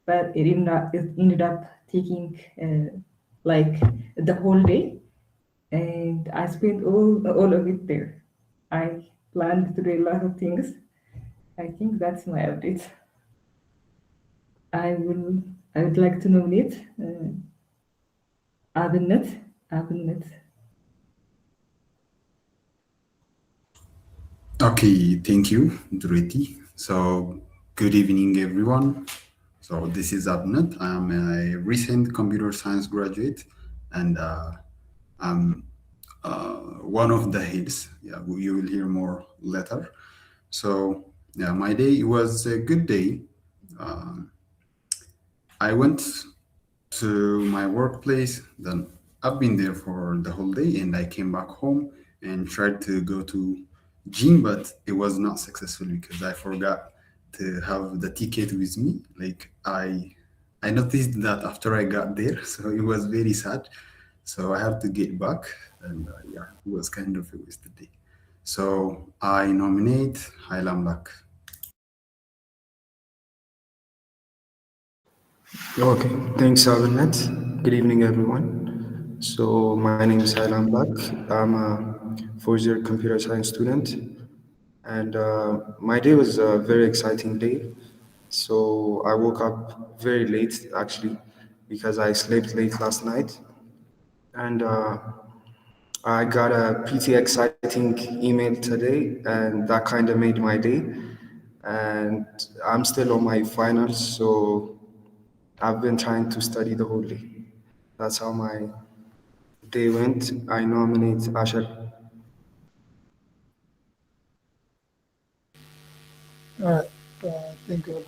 but it ended up taking like the whole day, and I spent all of it there. I planned to do a lot of things. I think that's my update. I will. I would like to nominate Abinet. Abinet. Okay, thank you, Dureti. So, good evening, everyone. So, this is Abnet. I'm a recent computer science graduate, and I'm one of the heads. Yeah, you will hear more later. So, yeah, my day was a good day. Um, I went to my workplace. Then I've been there for the whole day, and I came back home and tried to go to gym, but it was not successful because I forgot to have the ticket with me. Like I noticed that after I got there, so it was very sad. So I have to get back, and yeah, it was kind of a wasted day. So I nominate Highland Black. Okay, thanks, Abinat. Good evening, everyone. So, my name is Hailam Black. I'm a fourth-year computer science student, and my day was a very exciting day. So, I woke up very late, actually, because I slept late last night, and I got a pretty exciting email today, and that kind of made my day. And I'm still on my finals, so I've been trying to study the whole day. That's how my day went. I nominate Asher. All right. Thank you,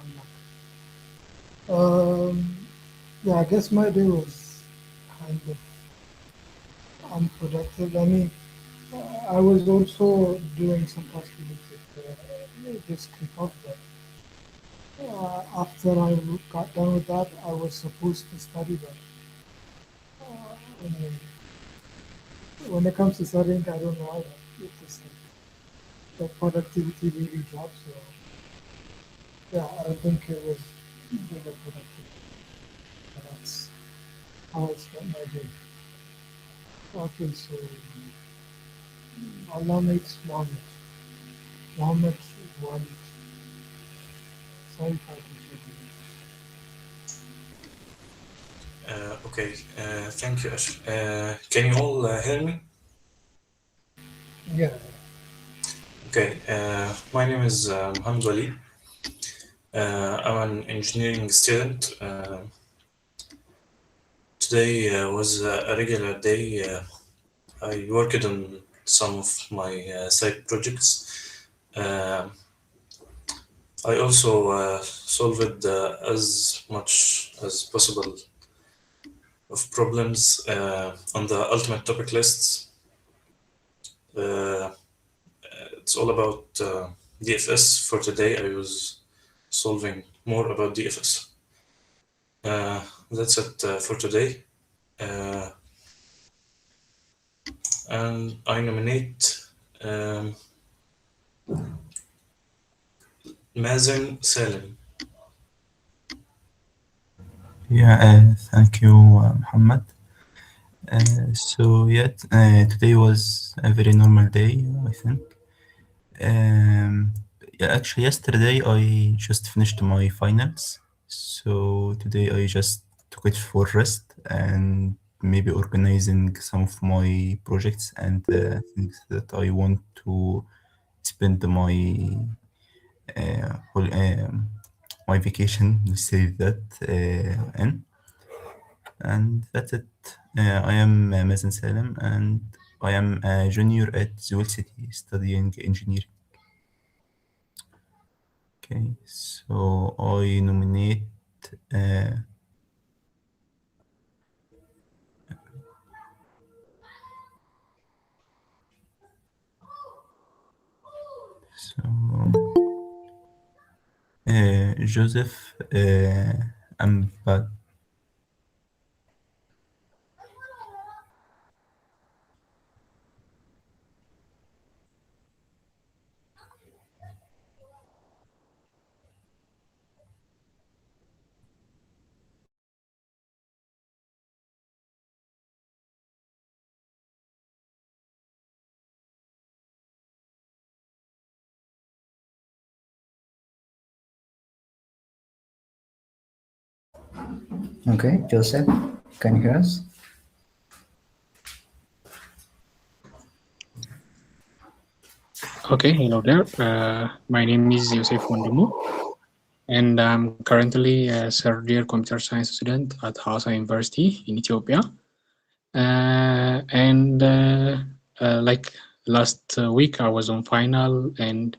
Alhamdulillah. Yeah, I guess my day was kind of unproductive. I mean, I was also doing some tasks related to this kickoff, but after I got done with that, I was supposed to study, but I mean, when it comes to studying, I don't know why, but it just the productivity really dropped. So yeah, I don't think it was really productive. But that's how I spent my day. Okay, so Allah makes Muhammad. Muhammad Walid. Sorry if I confused Okay, thank you, Ash. Can you all hear me? you. Yeah, Okay, my name is Mohammed Wali. I'm an engineering student. Today was a regular day. I worked on some of my side projects. Uh, I also solved as much as possible of problems on the ultimate topic lists. Uh, it's all about DFS for today. I was solving more about DFS. That's it for today. Uh, and I nominate Mazen Salim. Yeah, thank you, Muhammad. Today was a very normal day, I think. Yeah, actually, yesterday I just finished my finals, so today I just took it for rest and maybe organizing some of my projects and things that I want to spend whole, my vacation, let's say that, in. And that's it. I am Mazen Salem, and I am a junior at Zool City studying engineering. Okay, so I nominate. Uh, Joseph Ambag. Okay, Joseph, can you hear us? Okay, hello there. My name is Yosef Wondumu, and I'm currently a third year computer science student at Hausa University in Ethiopia. Like last week, I was on final, and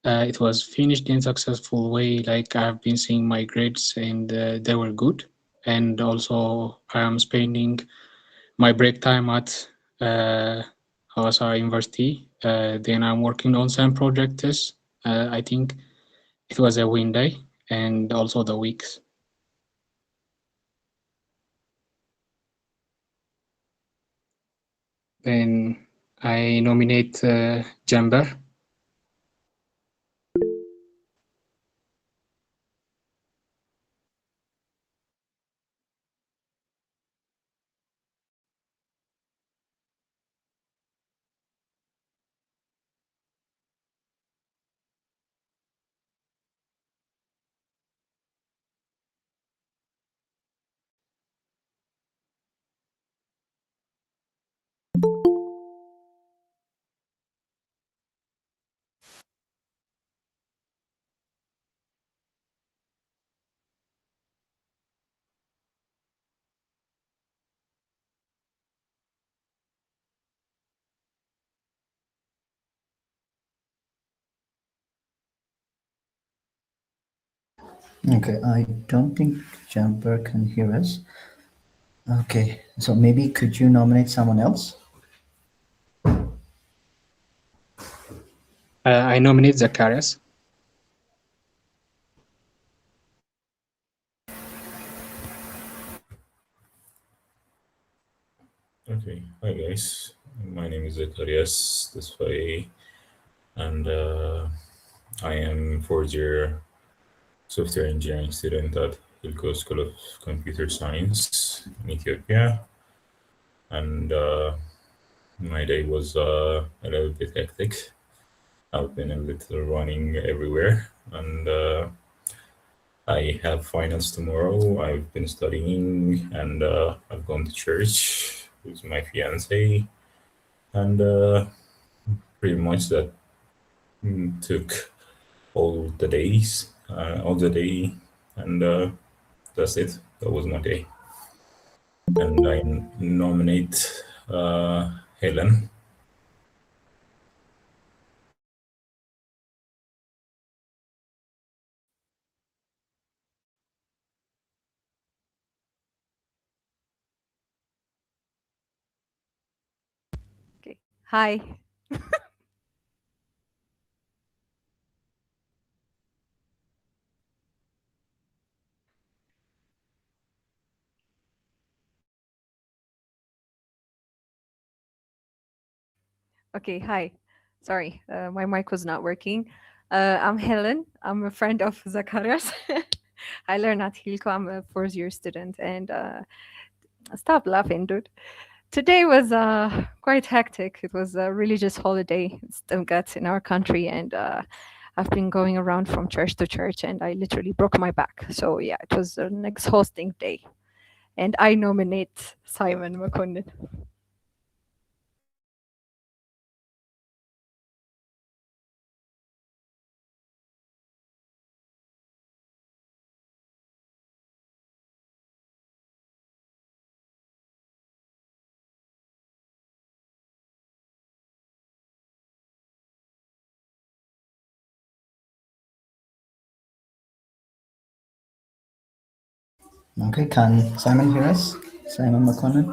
it was finished in successful way. Like I've been seeing my grades, and they were good. And also, I am spending my break time at Hausa University. Then I'm working on some projects. I think it was a win day and also the weeks. Then I nominate Jamber. Okay, I don't think Jumper can hear us. Okay, so maybe could you nominate someone else? I nominate Zacharias. Okay, hi guys. My name is Zacharias this way, and I am fourth year software engineering student at Hilco School of Computer Science in Ethiopia. And my day was a little bit hectic. I've been a little running everywhere, and I have finals tomorrow. I've been studying, and I've gone to church with my fiance, and pretty much that took all the days, all the day, and that's it. That was my day. And I nominate Helen. Okay. Hi. Okay. Hi. Sorry, my mic was not working. I'm Helen. I'm a friend of Zacharias. I learn at Hilco. I'm a fourth year student, and stop laughing, dude. Today was quite hectic. It was a religious holiday. It's Stemgat in our country, and I've been going around from church to church, and I literally broke my back. So yeah, it was an exhausting day. And I nominate Simon McConnell. Okay, can Simon hear us? Simon McConnell?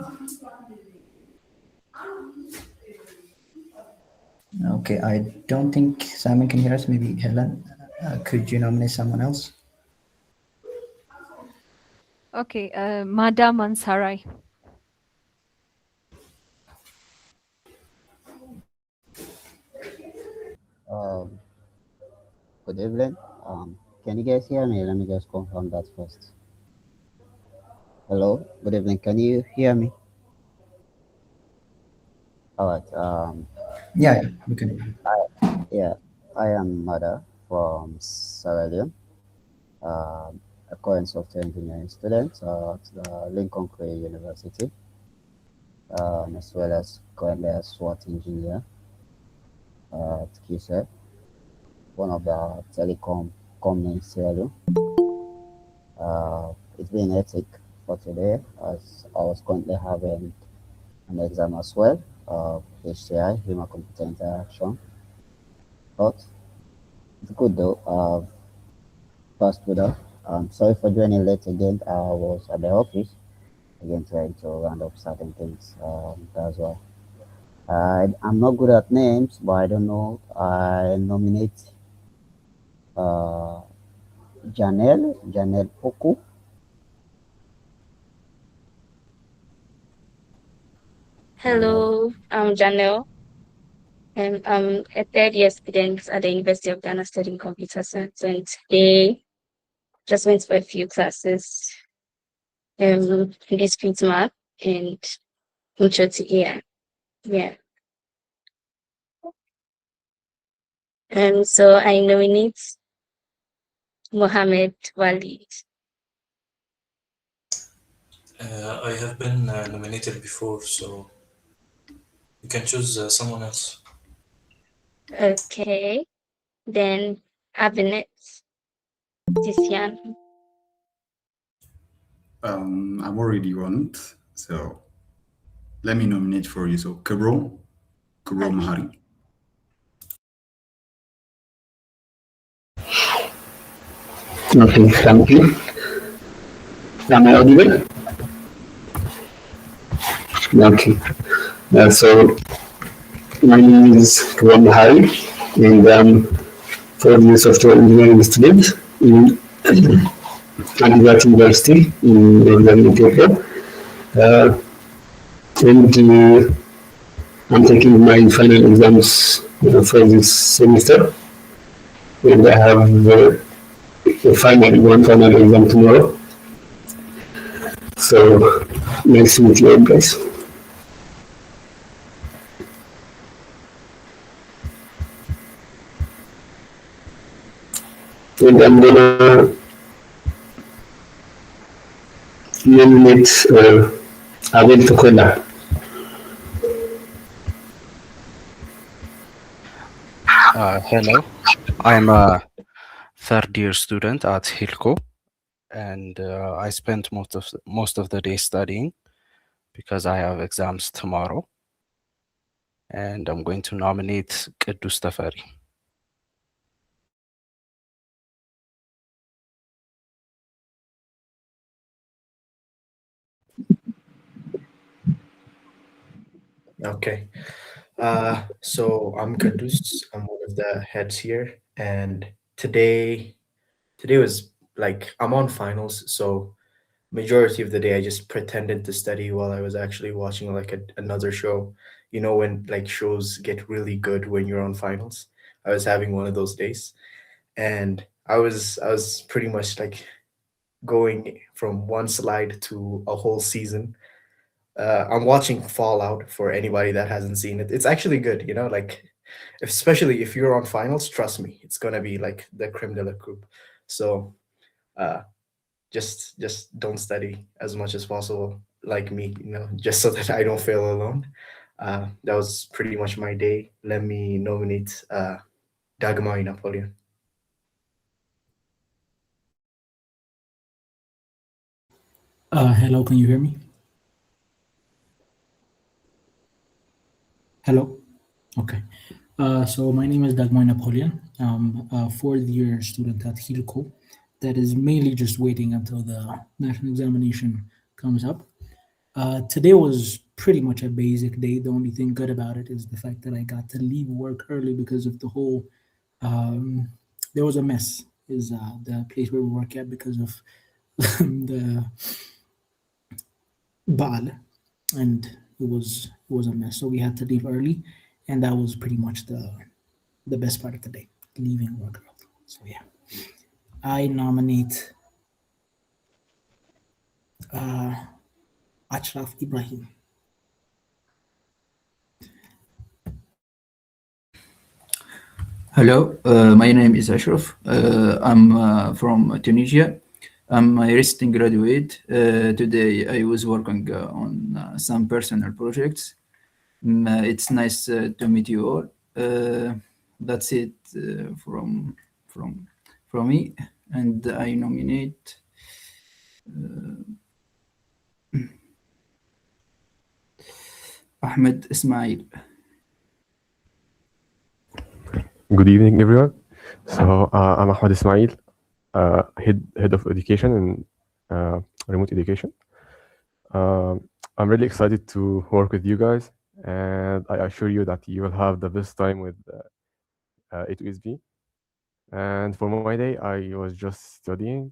Okay, I don't think Simon can hear us. Maybe Helen, could you nominate someone else? Okay, Madam Ansarai. Um, Good evening. Can you guys hear me? Let me just confirm that first. Hello. Good evening. Can you hear me? All right. Yeah, we can hear you. I am Mother from Sierra Leone. a current software engineering student at the Lincoln Cray University, as well as currently a SWAT engineer at G-7, one of the telecom companies here. It's been hectic for today as I was currently having an exam as well, HCI, Human Computer Interaction. But it's good though. Passed with that. Sorry for joining late again. I was at the office again trying to round up certain things. That's why. I'm not good at names, but I don't know. I nominate uh, Janelle Oku. Hello, I'm Janelle, and I'm a third-year student at the University of Ghana studying computer science. And today, just went for a few classes, discrete math and intro to AI. Yeah. So I nominate Mohammed Walid. I have been nominated before, so you can choose someone else. Okay. Then Abinet Tisian. I'm already on it, so let me nominate for you. So Kabro Mahari. Okay, thank you. Am I audible? Okay. So my name is Ron Hari, and I'm 4th-year software engineering student in Adibat University in Northern Ethiopia. And I'm taking my final exams for this semester, and I have one final exam tomorrow. So nice to meet you guys. And I'm gonna nominate Abel Tokola. Hello, I'm a third-year student at Hilco, and I spent most of the day studying because I have exams tomorrow. And I'm going to nominate Qudus Tafari. Okay. So I'm Kudus. I'm one of the heads here, and today was like I'm on finals, so majority of the day I just pretended to study while I was actually watching like another show. You know, when like shows get really good when you're on finals. I was having one of those days, and I was pretty much like going from one slide to a whole season. I'm watching Fallout for anybody that hasn't seen it. It's actually good, you know, like especially if you're on finals, trust me, it's gonna be like the creme de la coupe. So just don't study as much as possible like me, you know, just so that I don't fail alone. That was pretty much my day. Let me nominate Dagmar Napoleon. Hello, can you hear me? Hello? Okay. So my name is Dagmar Napoleon. I'm a 4th-year student at Hilco that is mainly just waiting until the national examination comes up. Today was pretty much a basic day. The only thing good about it is the fact that I got to leave work early because of the whole, there was a mess, is the place where we work at because of the Baal, and it was a mess. So we had to leave early, and that was pretty much the best part of the day, leaving work early. So yeah, I nominate Achraf Ibrahim. Hello, my name is Ashraf. I'm from Tunisia. I'm a recent graduate. Today I was working on some personal projects. It's nice to meet you all. That's it from from me, and I nominate Ahmed Ismail. Good evening, everyone. So I'm Ahmed Ismail, head of education and remote education. I'm really excited to work with you guys, and I assure you that you will have the best time with A2SB. And for my day, I was just studying.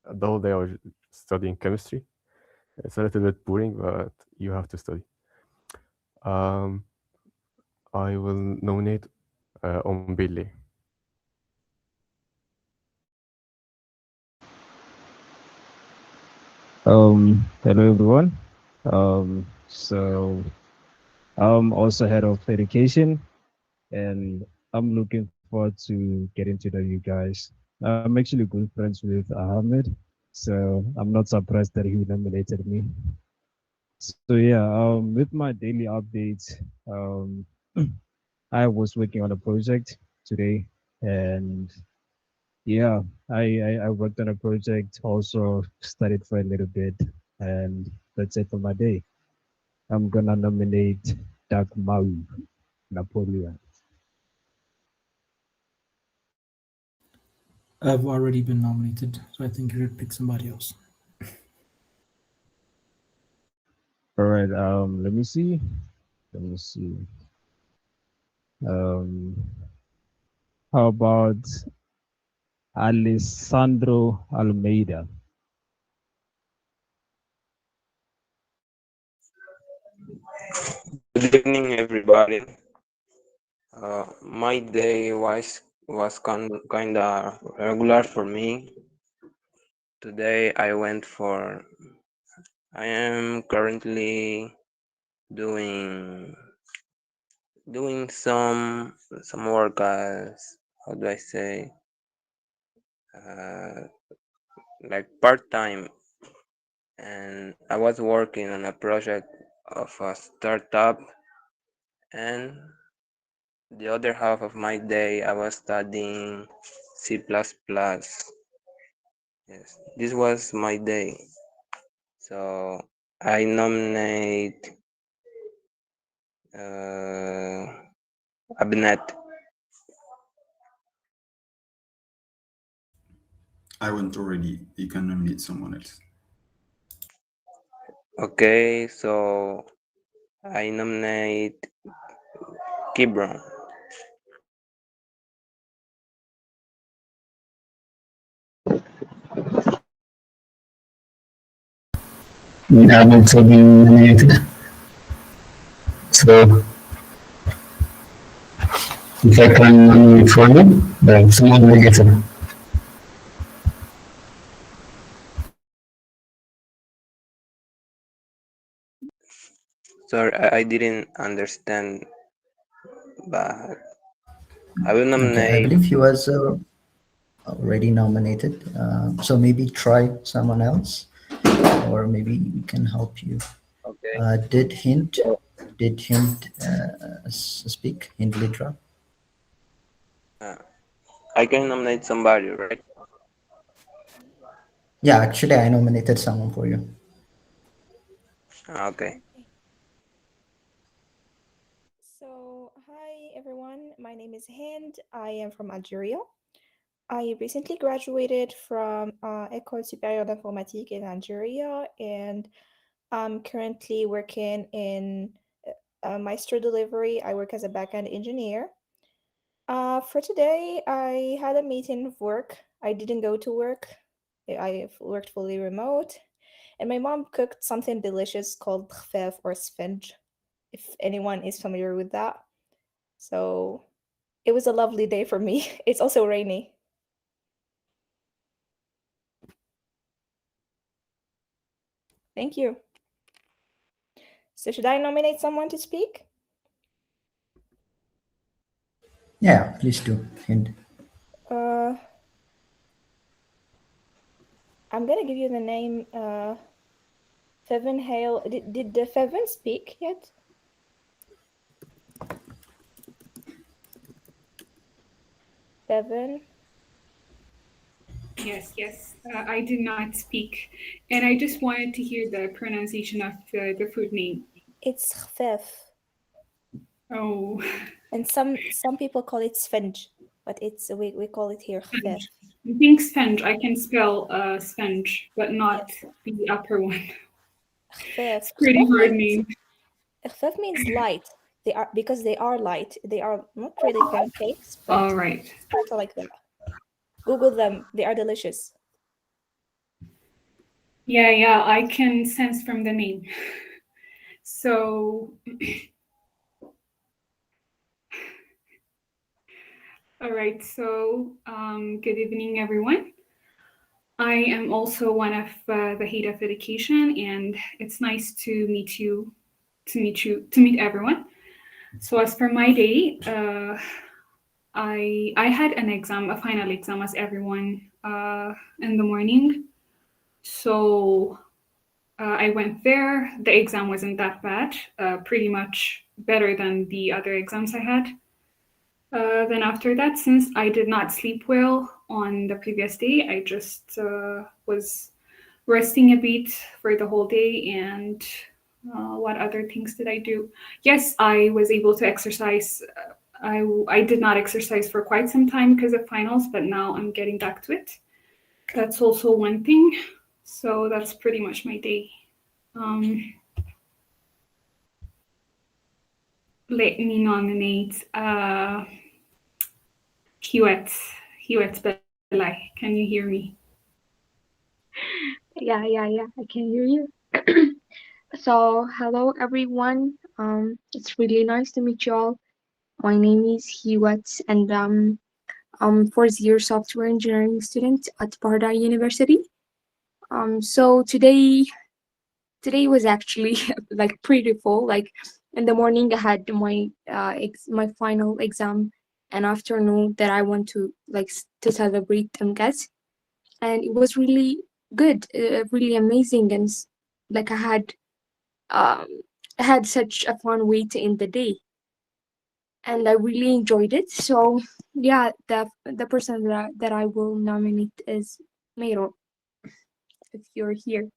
The whole day I was studying chemistry. It's a little bit boring, but you have to study. I will nominate Ombele. Hello everyone. So I'm also head of education, and I'm looking forward to getting to know you guys. I'm actually good friends with Ahmed, so I'm not surprised that he nominated me. So yeah, with my daily updates, um, I was working on a project today, and yeah, I worked on a project, also studied for a little bit, and that's it for my day. I'm gonna nominate Doug Maui, Napoleon. I've already been nominated, so I think you should pick somebody else. All right, let me see. Let me see. Um, how about Alessandro Almeida? Good evening, everybody. My day was kinda regular for me. Today I went for. I am currently doing some work as, how do I say, like part-time, and I was working on a project of a startup, and the other half of my day I was studying C++. Yes, this was my day. So I nominate Abnet. I went already. You can nominate someone else. Okay, so I nominate Kibron. I'm also being nominated. So if I can nominate for you, then someone will get it. Sorry, I didn't understand, but I will Okay, I nominate. believe he was already nominated. So maybe try someone else, or maybe we can help you. Okay. Did Hint speak? Hint Litra? I can nominate somebody, right? Yeah, actually, I nominated someone for you. Okay. So, hi everyone, my name is Hind. I am from Algeria. I recently graduated from École Supérieure d'Informatique in Algeria, and I'm currently working in Maestro Delivery. I work as a backend engineer. For today, I had a meeting of work. I didn't go to work. I worked fully remote, and my mom cooked something delicious called khfef or sfinge, if anyone is familiar with that. So it was a lovely day for me. It's also rainy. Thank you. So should I nominate someone to speak? Yeah, please do. Hint. Uh, I'm gonna give you the name. Fevin Hale. Did the Fevin speak yet? Fevin. Yes. I did not speak, and I just wanted to hear the pronunciation of the food name. It's khfef. Oh. And some people call it sponge, but it's we call it here khfef. I think sponge. I can spell sponge, but not the upper one. Khfef. It's pretty hard name. Khfef means light. They are because they are light. They are not really pancakes, but all right, sort of like that. Google them. They are delicious. Yeah. I can sense from the name. So, all right. So, good evening, everyone. I am also one of the head of education, and it's nice to meet you, to meet everyone. So, as for my day, I had an exam, a final exam, as everyone, in the morning. So I went there. The exam wasn't that bad, pretty much better than the other exams I had. Then after that, since I did not sleep well on the previous day, I just was resting a bit for the whole day. And what other things did I do? Yes, I was able to exercise. I did not exercise for quite some time because of finals, but now I'm getting back to it. That's also one thing. So that's pretty much my day. Let me nominate Hiwet Belai. Can you hear me? Yeah, I can hear you. So, hello everyone. It's really nice to meet you all. My name is Hiwat, and I'm fourth-year software engineering student at Barda University. So today was actually like pretty full. Like in the morning, I had my my final exam, and afternoon that I want to to celebrate guys, and it was really good, really amazing, and like um I had such a fun way to end the day, and I really enjoyed it. So yeah, the person that I will nominate is Meiro, if you're here.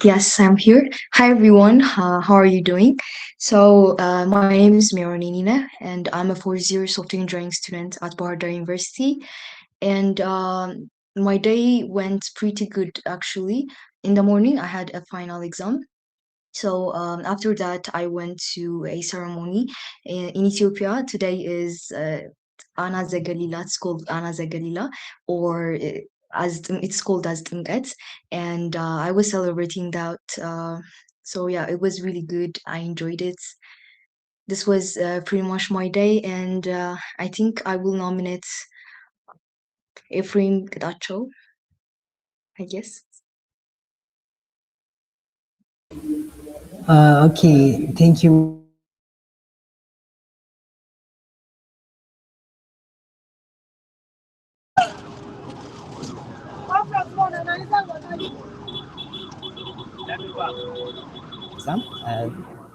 Yes, I'm here. Hi, everyone. How are you doing? So, my name is Nina, and I'm a fourth-year software engineering student at Barda University. And my day went pretty good, actually. In the morning, I had a final exam. So after that, I went to a ceremony in Ethiopia. Today is Ana Zagalila. It's called Ana Zagalila, or it's called as Tingat. And I was celebrating that. So yeah, it was really good. I enjoyed it. This was pretty much my day, and I think I will nominate Ephraim Gdacho, I guess. Okay, thank you. Exam.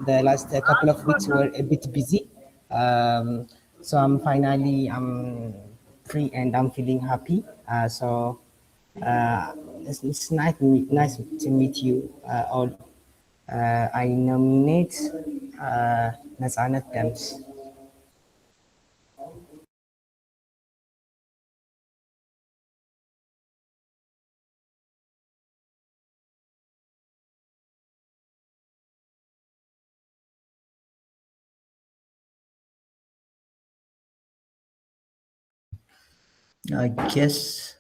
The last couple of weeks were a bit busy, so I'm free and I'm feeling happy. It's nice to meet you all. I nominate Nazanet Dems. I guess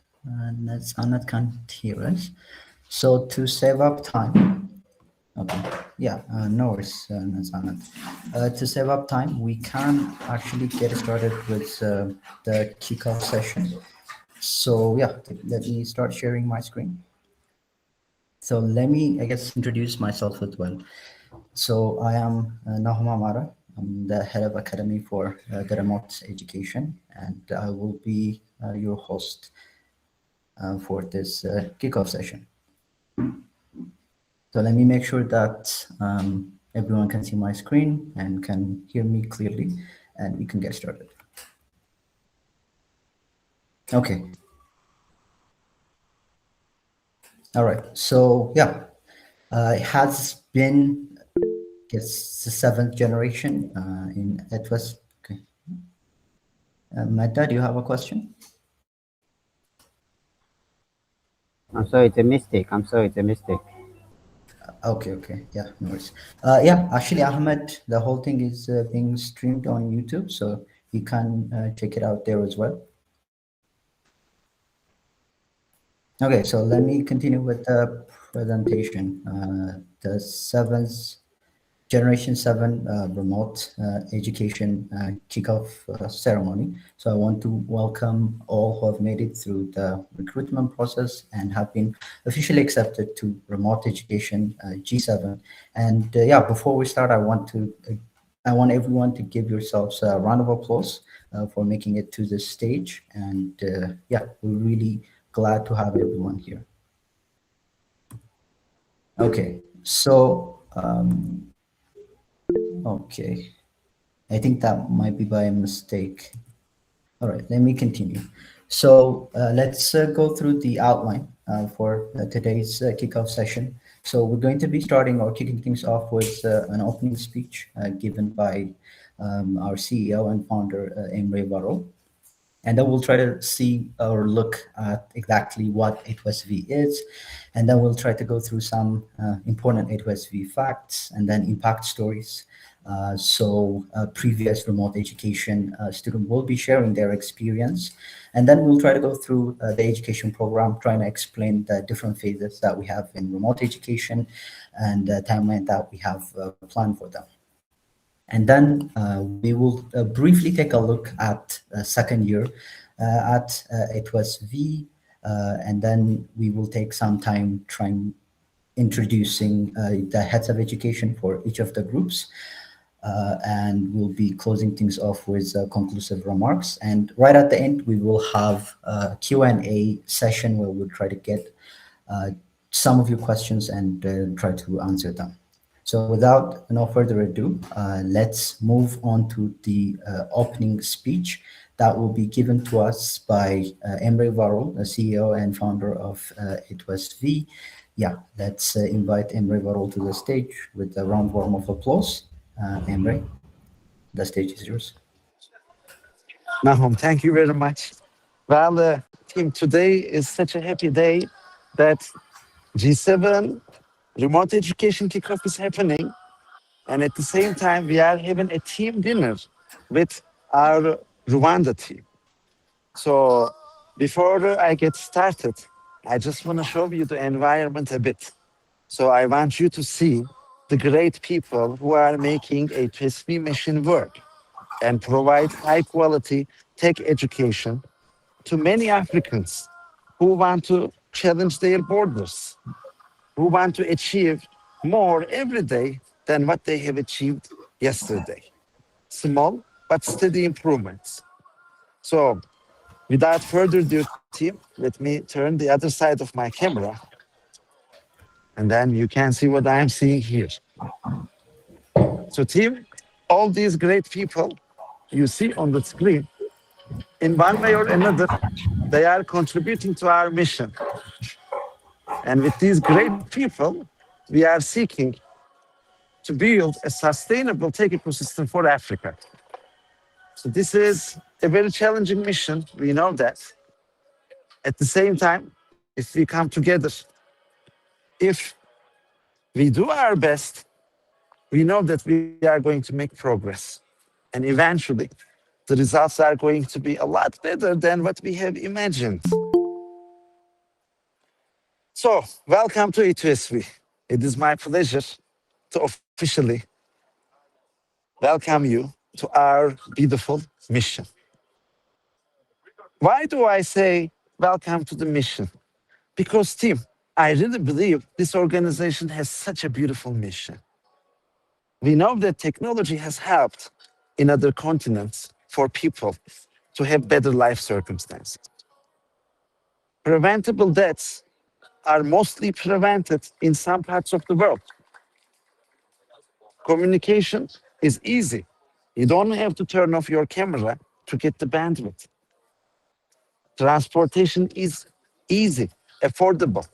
Anat can't hear us. So to save up time, okay, yeah, no worries, Anat. To save up time, we can actually get started with the kickoff session. So yeah, let me start sharing my screen. So let me, I guess, introduce myself as well. So I am Nahum Amara. I'm the head of academy for the remote education, and I will be your host for this kickoff session. So let me make sure that everyone can see my screen and can hear me clearly, and we can get started. Okay. All right. So yeah, it has been, I guess, the 7th generation in ETWS. Okay. Meta, do you have a question? I'm sorry, it's a mistake. Okay. Yeah, no worries. Yeah, actually, Ahmed, the whole thing is being streamed on YouTube, so you can check it out there as well. Okay, so let me continue with the presentation. The Generation 7 remote education kickoff ceremony. So I want to welcome all who have made it through the recruitment process and have been officially accepted to remote education G7. And yeah, before we start, I want everyone to give yourselves a round of applause for making it to this stage. And yeah, we're really glad to have everyone here. Okay, so okay, I think that might be by a mistake. All right, let me continue. So let's go through the outline for today's kickoff session. So we're going to be starting or kicking things off with an opening speech given by our CEO and founder, Emre Varol. And then we'll try to see or look at exactly what A2SV is. And then we'll try to go through some important A2SV facts and then impact stories. So previous remote education student will be sharing their experience. And then we'll try to go through the education program, trying to explain the different phases that we have in remote education and the timeline that we have planned for them. And then we will briefly take a look at second year at A2SV, and then we will take some time trying introducing the heads of education for each of the groups. And we'll be closing things off with conclusive remarks. And right at the end, we will have a Q&A session where we'll try to get some of your questions and try to answer them. So without no further ado, let's move on to the opening speech that will be given to us by Emre Varol, the CEO and founder of A2SV. Yeah, let's invite Emre Varol to the stage with a round warm of applause. Emre, the stage is yours. Nahum, thank you very much. Well, team, today is such a happy day that G7 remote education kickoff is happening. And at the same time, we are having a team dinner with our Rwanda team. So before I get started, I just want to show you the environment a bit. So I want you to see the great people who are making A2SV machine work and provide high quality tech education to many Africans who want to challenge their borders, who want to achieve more every day than what they have achieved yesterday. Small but steady improvements. So without further ado, team, let me turn the other side of my camera and then you can see what I'm seeing here. So team, all these great people you see on the screen, in one way or another, they are contributing to our mission. And with these great people, we are seeking to build a sustainable tech ecosystem for Africa. So this is a very challenging mission, we know that. At the same time, if we come together, if we do our best, we know that we are going to make progress. And eventually, the results are going to be a lot better than what we have imagined. So, welcome to A2SV. It is my pleasure to officially welcome you to our beautiful mission. Why do I say welcome to the mission? Because, team, I really believe this organization has such a beautiful mission. We know that technology has helped in other continents for people to have better life circumstances. Preventable deaths are mostly prevented in some parts of the world. Communication is easy. You don't have to turn off your camera to get the bandwidth. Transportation is easy, affordable.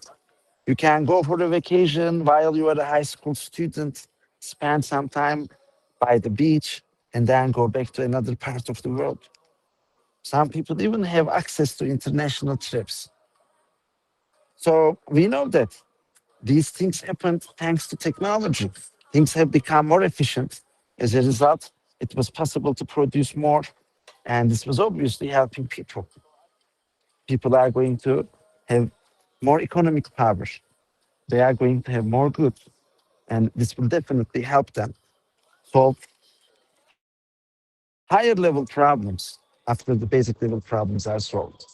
You can go for a vacation while you are a high school student, spend some time by the beach, and then go back to another part of the world. Some people even have access to international trips. So we know that these things happened thanks to technology. Things have become more efficient. As a result, it was possible to produce more, and this was obviously helping people. People are going to have more economic power. They are going to have more goods, and this will definitely help them solve higher level problems after the basic level problems are solved.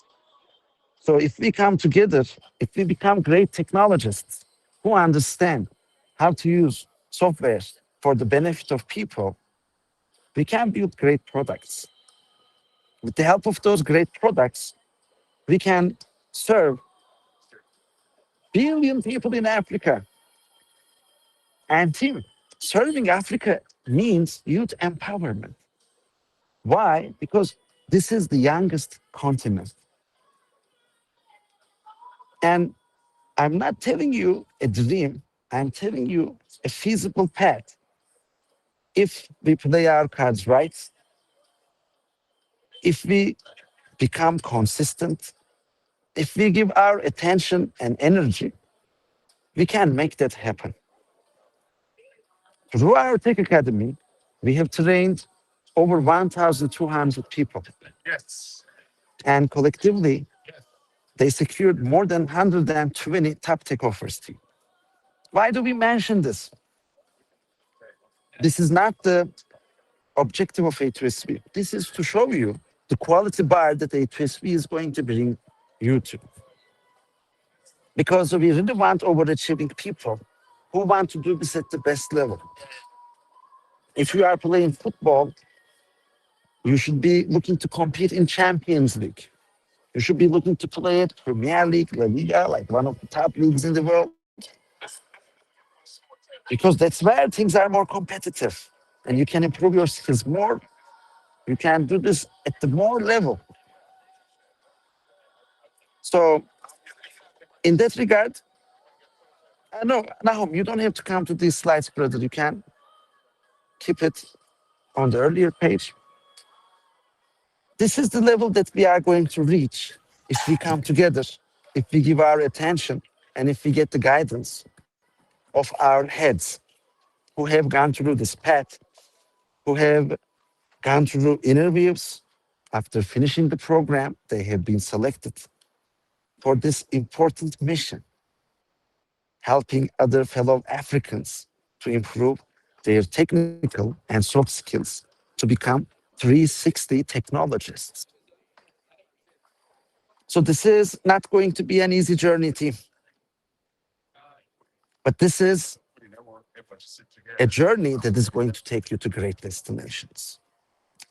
So if we come together, if we become great technologists who understand how to use software for the benefit of people, we can build great products. With the help of those great products, we can serve billion people in Africa. And team, serving Africa means youth empowerment. Why? Because this is the youngest continent. And I'm not telling you a dream, I'm telling you a feasible path. If we play our cards right, if we become consistent, if we give our attention and energy, we can make that happen. Through our Tech Academy, we have trained over 1,200 people. Yes. And collectively, they secured more than 120 top tech offers. Why do we mention this? This is not the objective of A2SV. This is to show you the quality bar that A2SV is going to bring you to. Because we really want overachieving people who want to do this at the best level. If you are playing football, you should be looking to compete in Champions League. You should be looking to play at Premier League, La Liga, like one of the top leagues in the world. Because that's where things are more competitive and you can improve your skills more. You can do this at the more level. So in that regard, no, Nahum, you don't have to come to these slides, brother. You can keep it on the earlier page. This is the level that we are going to reach if we come together, if we give our attention, and if we get the guidance of our heads who have gone through this path, who have gone through interviews. After finishing the program, they have been selected for this important mission, helping other fellow Africans to improve their technical and soft skills to become 360 technologists. So this is not going to be an easy journey, team. But this is a journey that is going to take you to great destinations.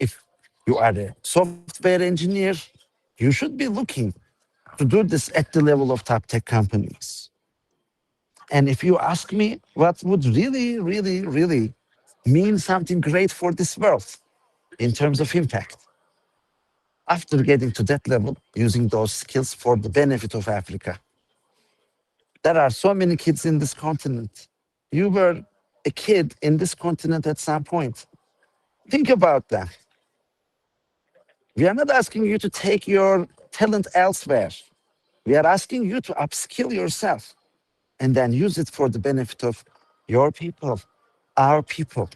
If you are a software engineer, you should be looking to do this at the level of top tech companies. And if you ask me what would really, really, really mean something great for this world in terms of impact, after getting to that level, using those skills for the benefit of Africa. There are so many kids in this continent. You were a kid in this continent at some point. Think about that. We are not asking you to take your talent elsewhere. We are asking you to upskill yourself and then use it for the benefit of your people, our people.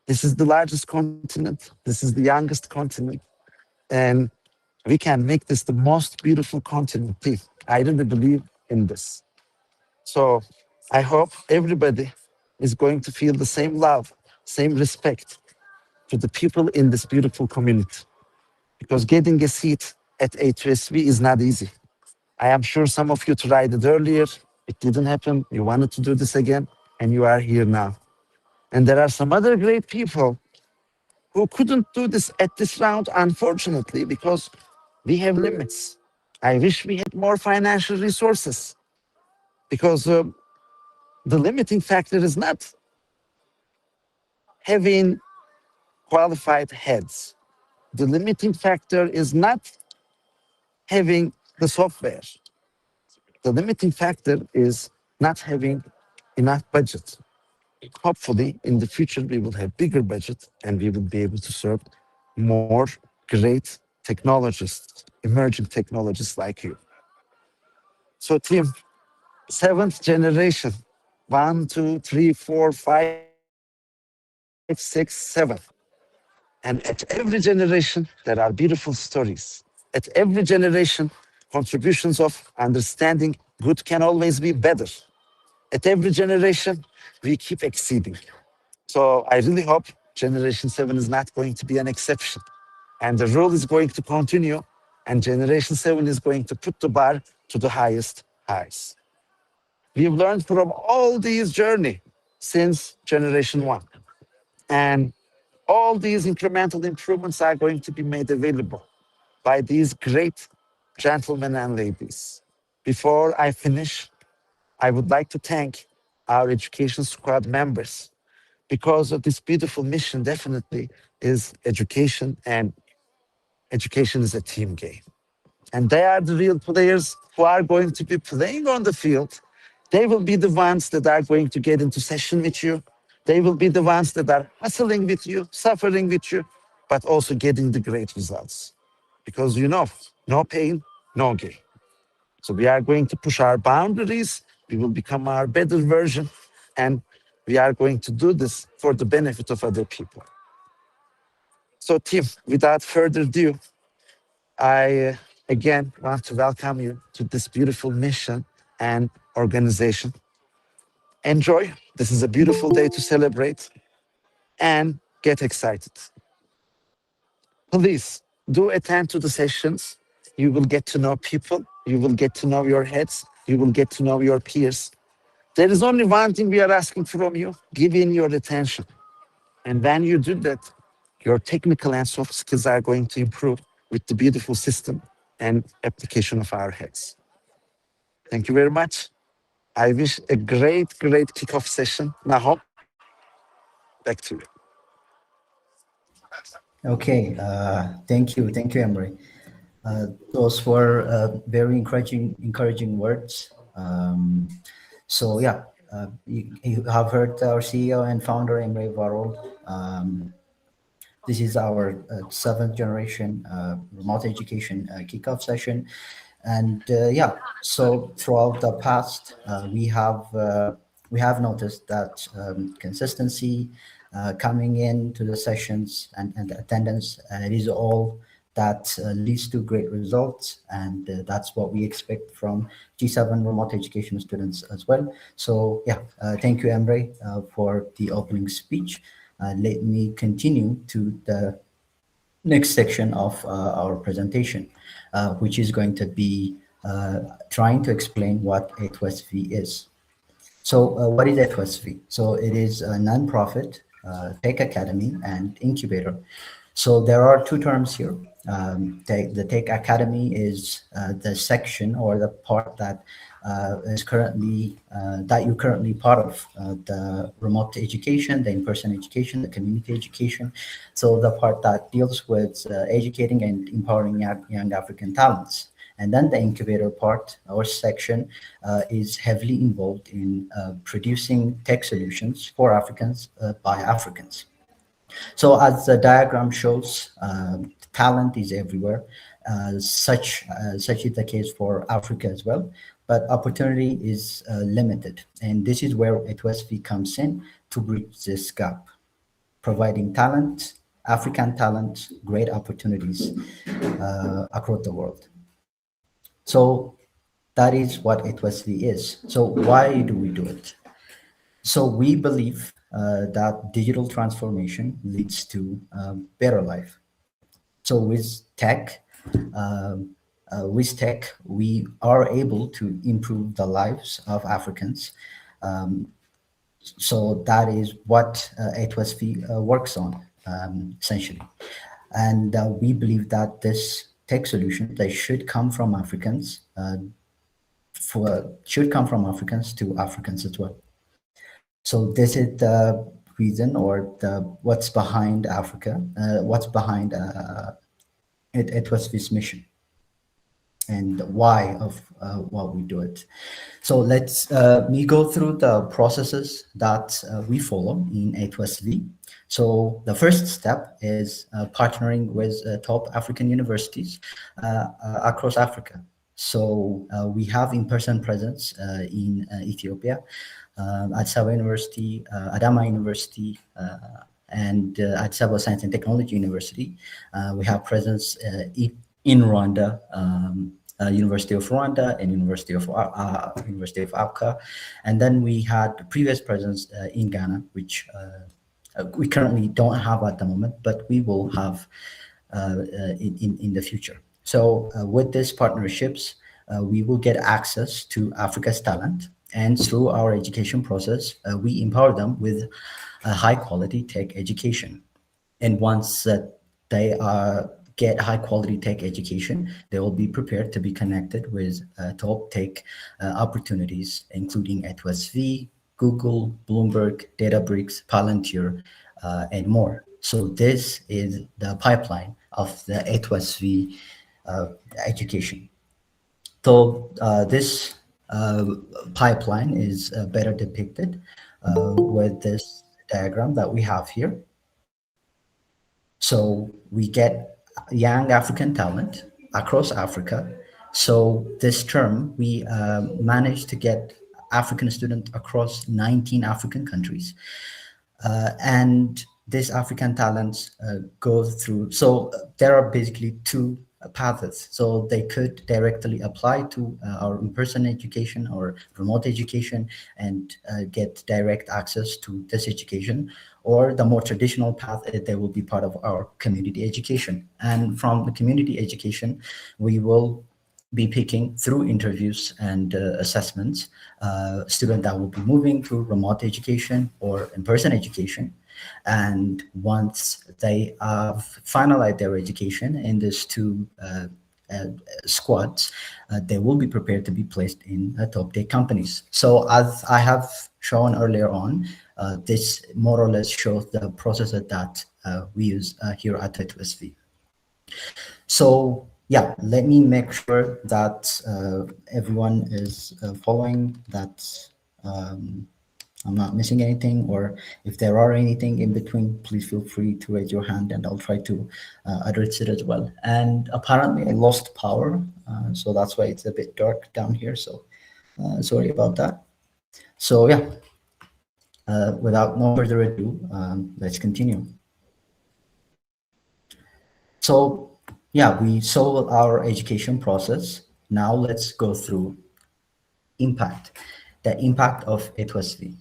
This is the largest continent. This is the youngest continent. And we can make this the most beautiful continent. I really believe in this. So I hope everybody is going to feel the same love, same respect to the people in this beautiful community. Because getting a seat at A2SV is not easy. I am sure some of you tried it earlier. It didn't happen. You wanted to do this again, and you are here now. And there are some other great people who couldn't do this at this round, unfortunately, because We have limits. I wish we had more financial resources because the limiting factor is not having qualified heads. The limiting factor is not having the software. The limiting factor is not having enough budget. Hopefully, in the future, we will have bigger budget and we will be able to serve more great technologists, emerging technologists like you. So, team, seventh generation, 1, 2, 3, 4, 5, 6, 7. And at every generation, there are beautiful stories. At every generation, contributions of understanding good can always be better. At every generation, we keep exceeding. So I really hope Generation 7 is not going to be an exception. And the rule is going to continue, and Generation 7 is going to put the bar to the highest highs. We've learned from all these journey since Generation 1. And all these incremental improvements are going to be made available by these great gentlemen and ladies. Before I finish, I would like to thank our education squad members because of this beautiful mission. Definitely is education, and education is a team game. And they are the real players who are going to be playing on the field. They will be the ones that are going to get into session with you. They will be the ones that are hustling with you, suffering with you, but also getting the great results. Because you know, no pain, no gain. So we are going to push our boundaries. We will become our better version. And we are going to do this for the benefit of other people. So team, without further ado, I again want to welcome you to this beautiful mission and organization. Enjoy. This is a beautiful day to celebrate and get excited. Please do attend to the sessions. You will get to know people. You will get to know your heads. You will get to know your peers. There is only one thing we are asking from you. Give in your attention. And when you do that, your technical and soft skills are going to improve with the beautiful system and application of our heads. Thank you very much. I wish a great, great kickoff session. Now, back to you. Okay, thank you, Emery. Those were very encouraging words. So yeah, you have heard our CEO and founder Emre Varol. This is our seventh generation remote education kickoff session, and yeah. So throughout the past, we have noticed that consistency, coming into the sessions and attendance, it is all that leads to great results, and that's what we expect from G7 remote education students as well. So yeah, thank you, Emre, for the opening speech. Let me continue to the next section of our presentation, which is going to be trying to explain what A2SV is. So what is A2SV? So it is a nonprofit tech academy and incubator. So there are two terms here. The Tech Academy is the section or the part that is currently that you're currently part of, the remote education, the in-person education, the community education. So the part that deals with educating and empowering young African talents. And then the incubator part or section is heavily involved in producing tech solutions for Africans by Africans. So as the diagram shows, talent is everywhere. Such is the case for Africa as well, but opportunity is limited. And this is where A2SV comes in to bridge this gap, providing talent, African talent, great opportunities across the world. So that is what A2SV is. So why do we do it? So we believe that digital transformation leads to better life. So with tech, we are able to improve the lives of Africans. So that is what A2SV works on, essentially. And we believe that this tech solutions, they should come from Africans, to Africans as well. So this is the reason, or the what's behind Africa, what's behind it was this mission, and why of why we do it. So let's me go through the processes that we follow in A2SV. So the first step is partnering with top African universities across Africa. So we have in-person presence in Ethiopia, Addis Ababa University, Adama University, and Addis Ababa Science and Technology University. We have presence in Rwanda, University of Rwanda and University of Accra, and then we had previous presence in Ghana, which we currently don't have at the moment, but we will have in the future. So with these partnerships, we will get access to Africa's talent, and through our education process, we empower them with a high quality tech education. And once they get high quality tech education, they will be prepared to be connected with top tech opportunities, including A2SV, Google, Bloomberg, Databricks, Palantir, and more. So this is the pipeline of the A2SV education. So this pipeline is better depicted with this diagram that we have here. So we get young African talent across Africa. So this term, we managed to get African students across 19 African countries. And these African talents go through, so there are basically two paths. So they could directly apply to our in-person education or remote education and get direct access to this education, or the more traditional path, they will be part of our community education. And from the community education, we will be picking through interviews and assessments, students that will be moving to remote education or in-person education. And once they have finalized their education in these two squads, they will be prepared to be placed in top tech companies. So as I have shown earlier on, this more or less shows the process that we use here at A2SV. So yeah, let me make sure that everyone is following, that I'm not missing anything, or if there are anything in between, please feel free to raise your hand and I'll try to address it as well. And apparently I lost power, so that's why it's a bit dark down here. So sorry about that. So yeah, without no further ado, let's continue. So yeah, we saw our education process. Now let's go through impact, the impact of A2SV.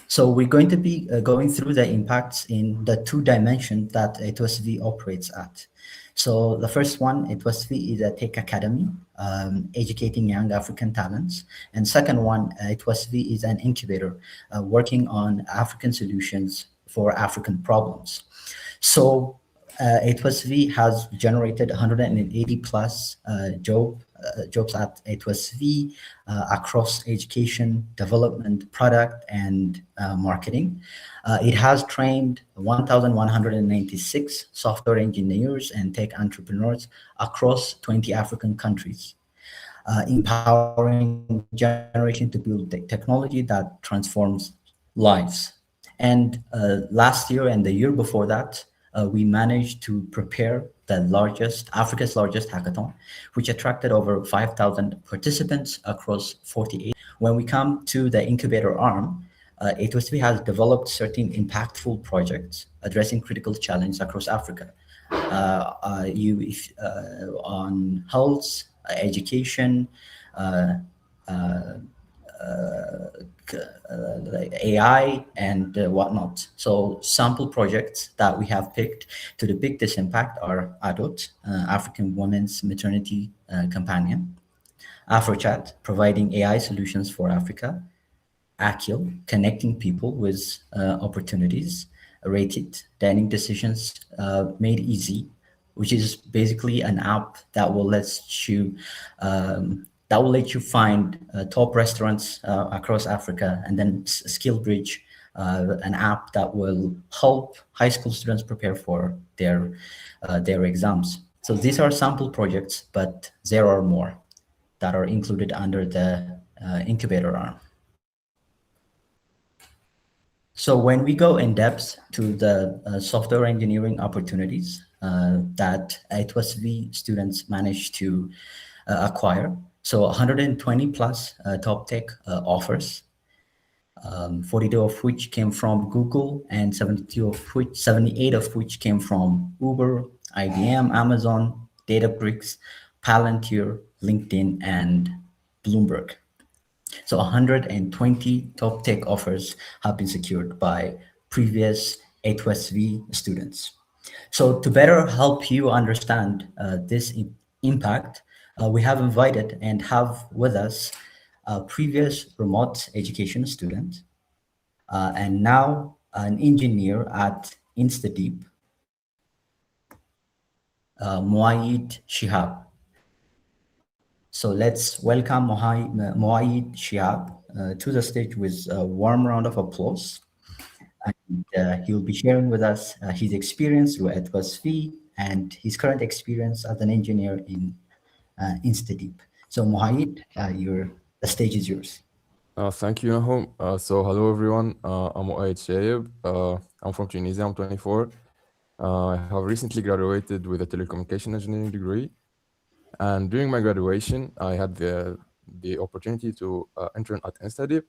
So we're going to be going through the impacts in the two dimensions that A2SV operates at. So the first one, A2SV is a tech academy, educating young African talents. And second one, A2SV is an incubator working on African solutions for African problems. So A2SV has generated 180 plus jobs at A2SV across education, development, product, and marketing. It has trained 1,196 software engineers and tech entrepreneurs across 20 African countries, empowering generation to build technology that transforms lives. And last year and the year before that, we managed to prepare the Africa's largest hackathon, which attracted over 5,000 participants across 48. When we come to the incubator arm, A2SV has developed certain impactful projects addressing critical challenges across Africa. On health, education, AI, and whatnot. So sample projects that we have picked to depict this impact are ADOT, African Women's Maternity Companion; AfroChat, providing AI solutions for Africa; Akil, connecting people with opportunities; Rated, dining decisions made easy; which is basically an app that will let you find top restaurants across Africa, and then SkillBridge, an app that will help high school students prepare for their exams. So these are sample projects, but there are more that are included under the incubator arm. So when we go in depth to the software engineering opportunities that A2SV students managed to acquire, so 120 plus top tech offers, 42 of which came from Google, and 78 of which came from Uber, IBM, Amazon, Databricks, Palantir, LinkedIn, and Bloomberg. So 120 top tech offers have been secured by previous A2SV students. So to better help you understand this impact, we have invited and have with us a previous remote education student and now an engineer at InstaDeep, Muaid Shihab. So let's welcome Muaid Shihab to the stage with a warm round of applause. And he'll be sharing with us his experience at BuzzFeed and his current experience as an engineer in InstaDeep. So Muaid, the stage is yours. Thank you, Nahum. So hello, everyone. I'm Muaid Shayeb. I'm from Tunisia. I'm 24. I have recently graduated with a telecommunication engineering degree. And during my graduation, I had the opportunity to intern at InstaDeep.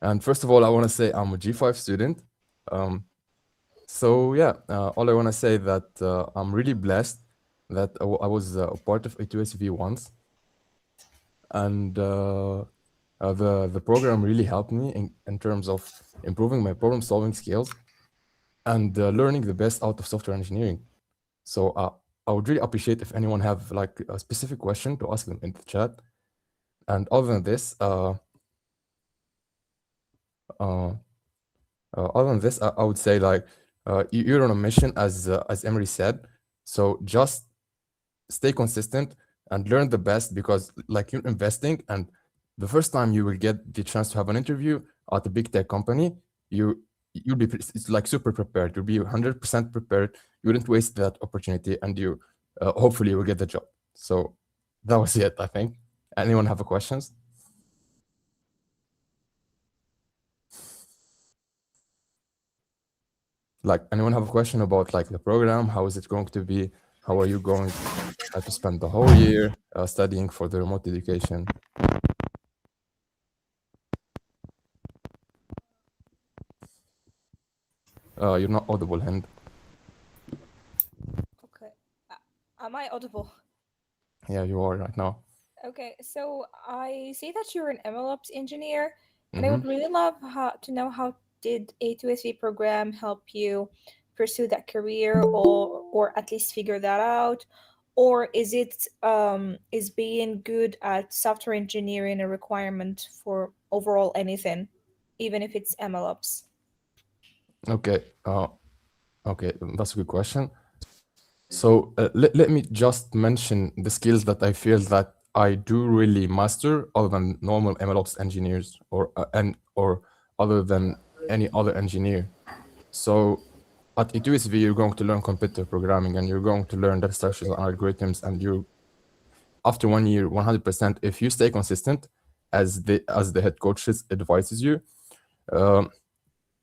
And first of all, I want to say I'm a G5 student. So yeah, all I want to say that I'm really blessed that I was a part of A2SV once. And the program really helped me in terms of improving my problem solving skills and learning the best out of software engineering. So I would really appreciate if anyone have like a specific question to ask them in the chat. And other than this, I would say like you're on a mission, as Emery said. So just stay consistent and learn the best, because like you're investing, and the first time you will get the chance to have an interview at a big tech company, you'll be it's like super prepared. You'll be 100% prepared. You wouldn't waste that opportunity, and you hopefully you will get the job. So that was it, I think. Anyone have a questions? Like, anyone have a question about like the program? How is it going to be? How are you going to spend the whole year studying for the remote education? You're not audible, Hind. Okay. Am I audible? Yeah, you are right now. Okay, so I see that you're an MLOps engineer, and I would really love to know how did A2SV program help you pursue that career, or at least figure that out, or is it is being good at software engineering a requirement for overall anything, even if it's MLOps? Okay. Okay, that's a good question. So let me just mention the skills that I feel that I do really master other than normal MLOps engineers, or other than any other engineer. So at A2SV, you're going to learn computer programming, and you're going to learn data structures and algorithms, and you, after 1 year, 100%, if you stay consistent, as the head coach advises you, you're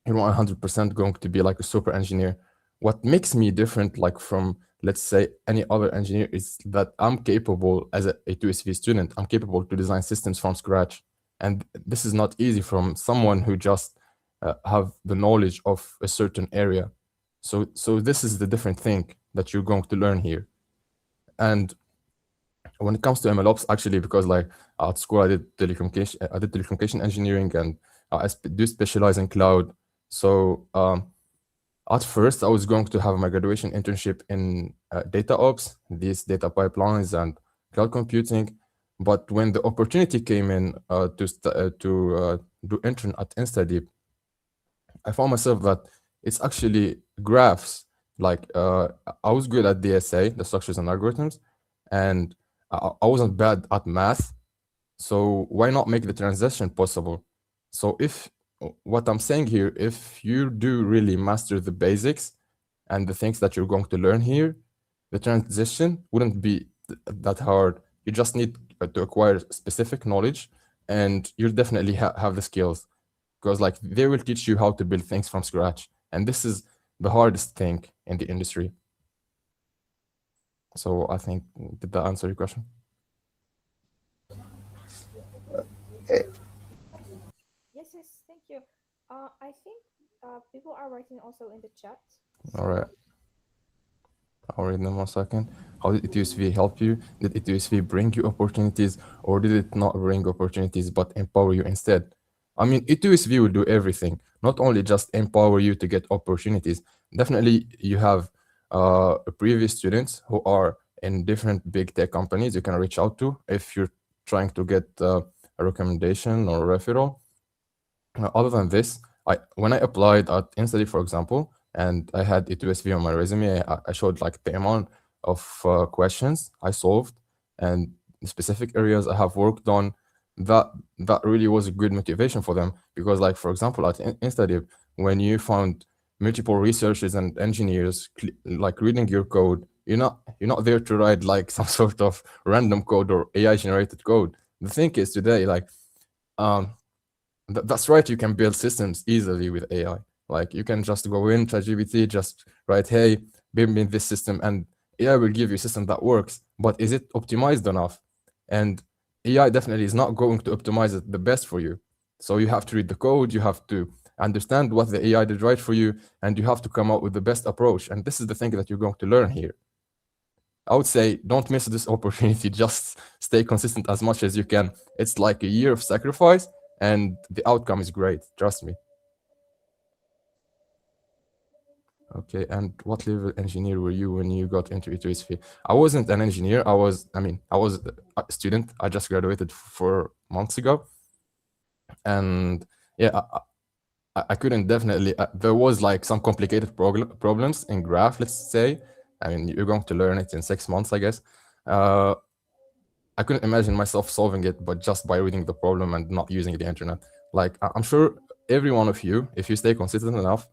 100% going to be like a super engineer. What makes me different, like from, let's say, any other engineer, is that I'm capable, as a A2SV student, I'm capable to design systems from scratch. And this is not easy from someone who just have the knowledge of a certain area. So this is the different thing that you're going to learn here. And when it comes to MLOps, actually, because like at school I did telecommunication engineering, and I do specialize in cloud. So at first I was going to have my graduation internship in data ops, these data pipelines and cloud computing. But when the opportunity came in to do intern at InstaDeep, I found myself that it's actually graphs Like I was good at DSA, the structures and algorithms, and I wasn't bad at math. So why not make the transition possible? So if what I'm saying here, if you do really master the basics and the things that you're going to learn here, the transition wouldn't be that hard. You just need to acquire specific knowledge, and you'll definitely have the skills, because like they will teach you how to build things from scratch, and this is the hardest thing in the industry. So I think, did that answer your question? Yes, thank you. I think people are writing also in the chat. All right. I'll read them 1 second. How did ETUSV help you? Did ETUSV bring you opportunities, or did it not bring opportunities but empower you instead? I mean, ETUSV will do everything, not only just empower you to get opportunities. Definitely, you have previous students who are in different big tech companies you can reach out to if you're trying to get a recommendation or a referral. Other than this, when I applied at InstaDeep, for example, and I had E2SV on my resume, I showed like the amount of questions I solved and the specific areas I have worked on. That really was a good motivation for them, because like, for example, at InstaDeep, when you found multiple researchers and engineers like reading your code, you're not there to write like some sort of random code or AI generated code. The thing is today, like that's right, you can build systems easily with AI. Like you can just go in ChatGPT, just write, hey, build me this system, and AI will give you a system that works. But is it optimized enough? And AI definitely is not going to optimize it the best for you. So you have to read the code, you have to understand what the AI did right for you, and you have to come up with the best approach. And this is the thing that you're going to learn here. I would say don't miss this opportunity. Just stay consistent as much as you can. It's like a year of sacrifice, and the outcome is great. Trust me. Okay, and what level engineer were you when you got into E2SV? I wasn't an engineer. I was a student. I just graduated 4 months ago. And yeah, I couldn't definitely, there was like some complicated problems in graph, let's say. I mean, you're going to learn it in 6 months, I guess. I couldn't imagine myself solving it, but just by reading the problem and not using the internet. Like, I'm sure every one of you, if you stay consistent enough,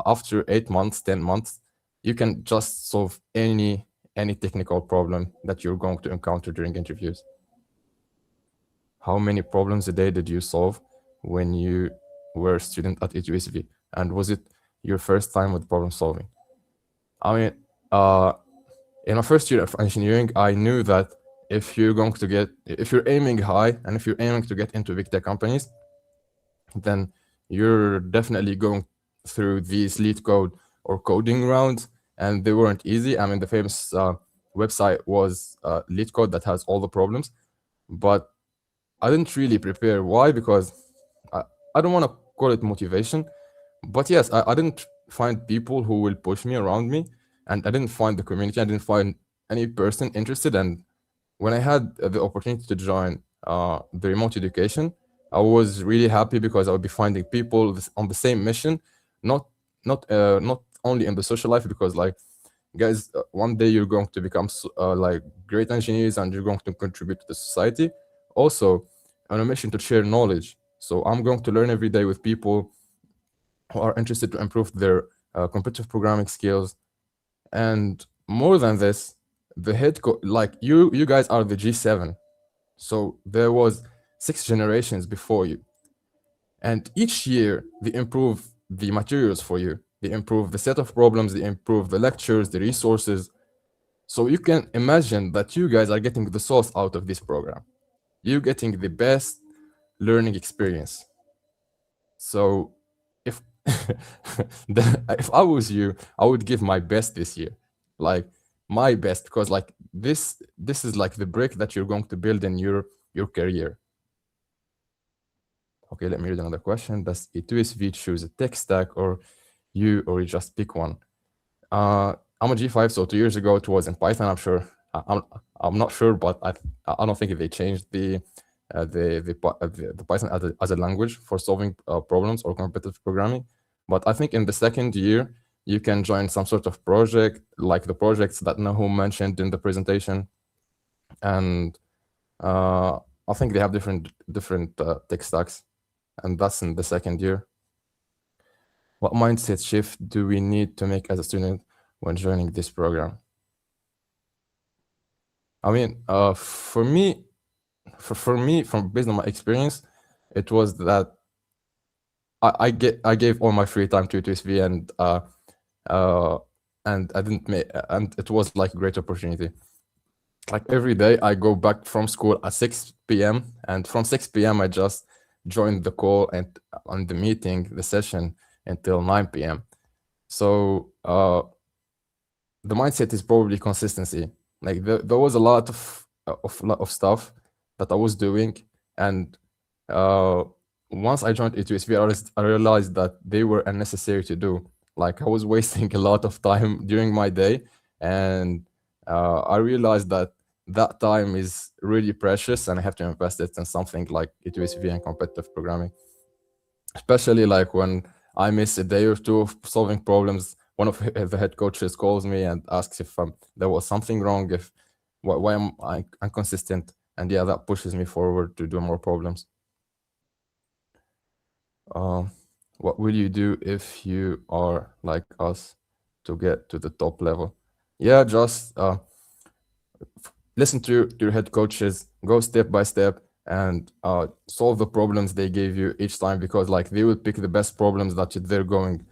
after 8 months, 10 months, you can just solve any technical problem that you're going to encounter during interviews. How many problems a day did you solve when you were a student at ETUSV? And was it your first time with problem solving? I mean, in my first year of engineering, I knew that if you're aiming high and if you're aiming to get into big tech companies, then you're definitely going through these lead code or coding rounds, and they weren't easy. I mean, the famous website was lead code that has all the problems, but I didn't really prepare. Why? Because I don't want to call it motivation, but yes, I didn't find people who will push me around me, and I didn't find the community. I didn't find any person interested. And when I had the opportunity to join the remote education, I was really happy because I would be finding people on the same mission, not only in the social life, because like, guys, one day you're going to become like great engineers and you're going to contribute to the society. Also, on a mission to share knowledge. So I'm going to learn every day with people who are interested to improve their competitive programming skills. And more than this, the like you guys are the G-7. So there was 6 generations before you. And each year they improve the materials for you. They improve the set of problems, they improve the lectures, the resources. So you can imagine that you guys are getting the sauce out of this program. You're getting the best learning experience. So if if I was you, I would give my best this year, like my best, because like this is like the brick that you're going to build in your career. Okay, let me read another question. Does E2SV choose a tech stack, or you just pick one? I'm a G5, so 2 years ago it was in Python. I'm sure. I'm not sure, but I don't think they changed the Python as a language for solving problems or competitive programming. But I think in the second year you can join some sort of project, like the projects that Nahum mentioned in the presentation. And I think they have different tech stacks, and that's in the second year. What mindset shift do we need to make as a student when joining this program? I mean, for me, from based on my experience, it was that I gave all my free time to UTSV, and I didn't make, and it was like a great opportunity. Like every day I go back from school at 6 p.m. and from 6 p.m. I just joined the call and on the meeting, the session until 9 p.m. So the mindset is probably consistency. Like there was a lot of stuff that I was doing, and once I joined E2SV, I realized that they were unnecessary to do. Like I was wasting a lot of time during my day, and I realized that that time is really precious, and I have to invest it in something like E2SV and competitive programming. Especially like when I miss a day or two of solving problems, one of the head coaches calls me and asks if there was something wrong, if why am I inconsistent, and yeah, that pushes me forward to do more problems. What will you do if you are like us to get to the top level? Yeah, just listen to your head coaches, go step by step, and solve the problems they gave you each time, because like they will pick the best problems that they're going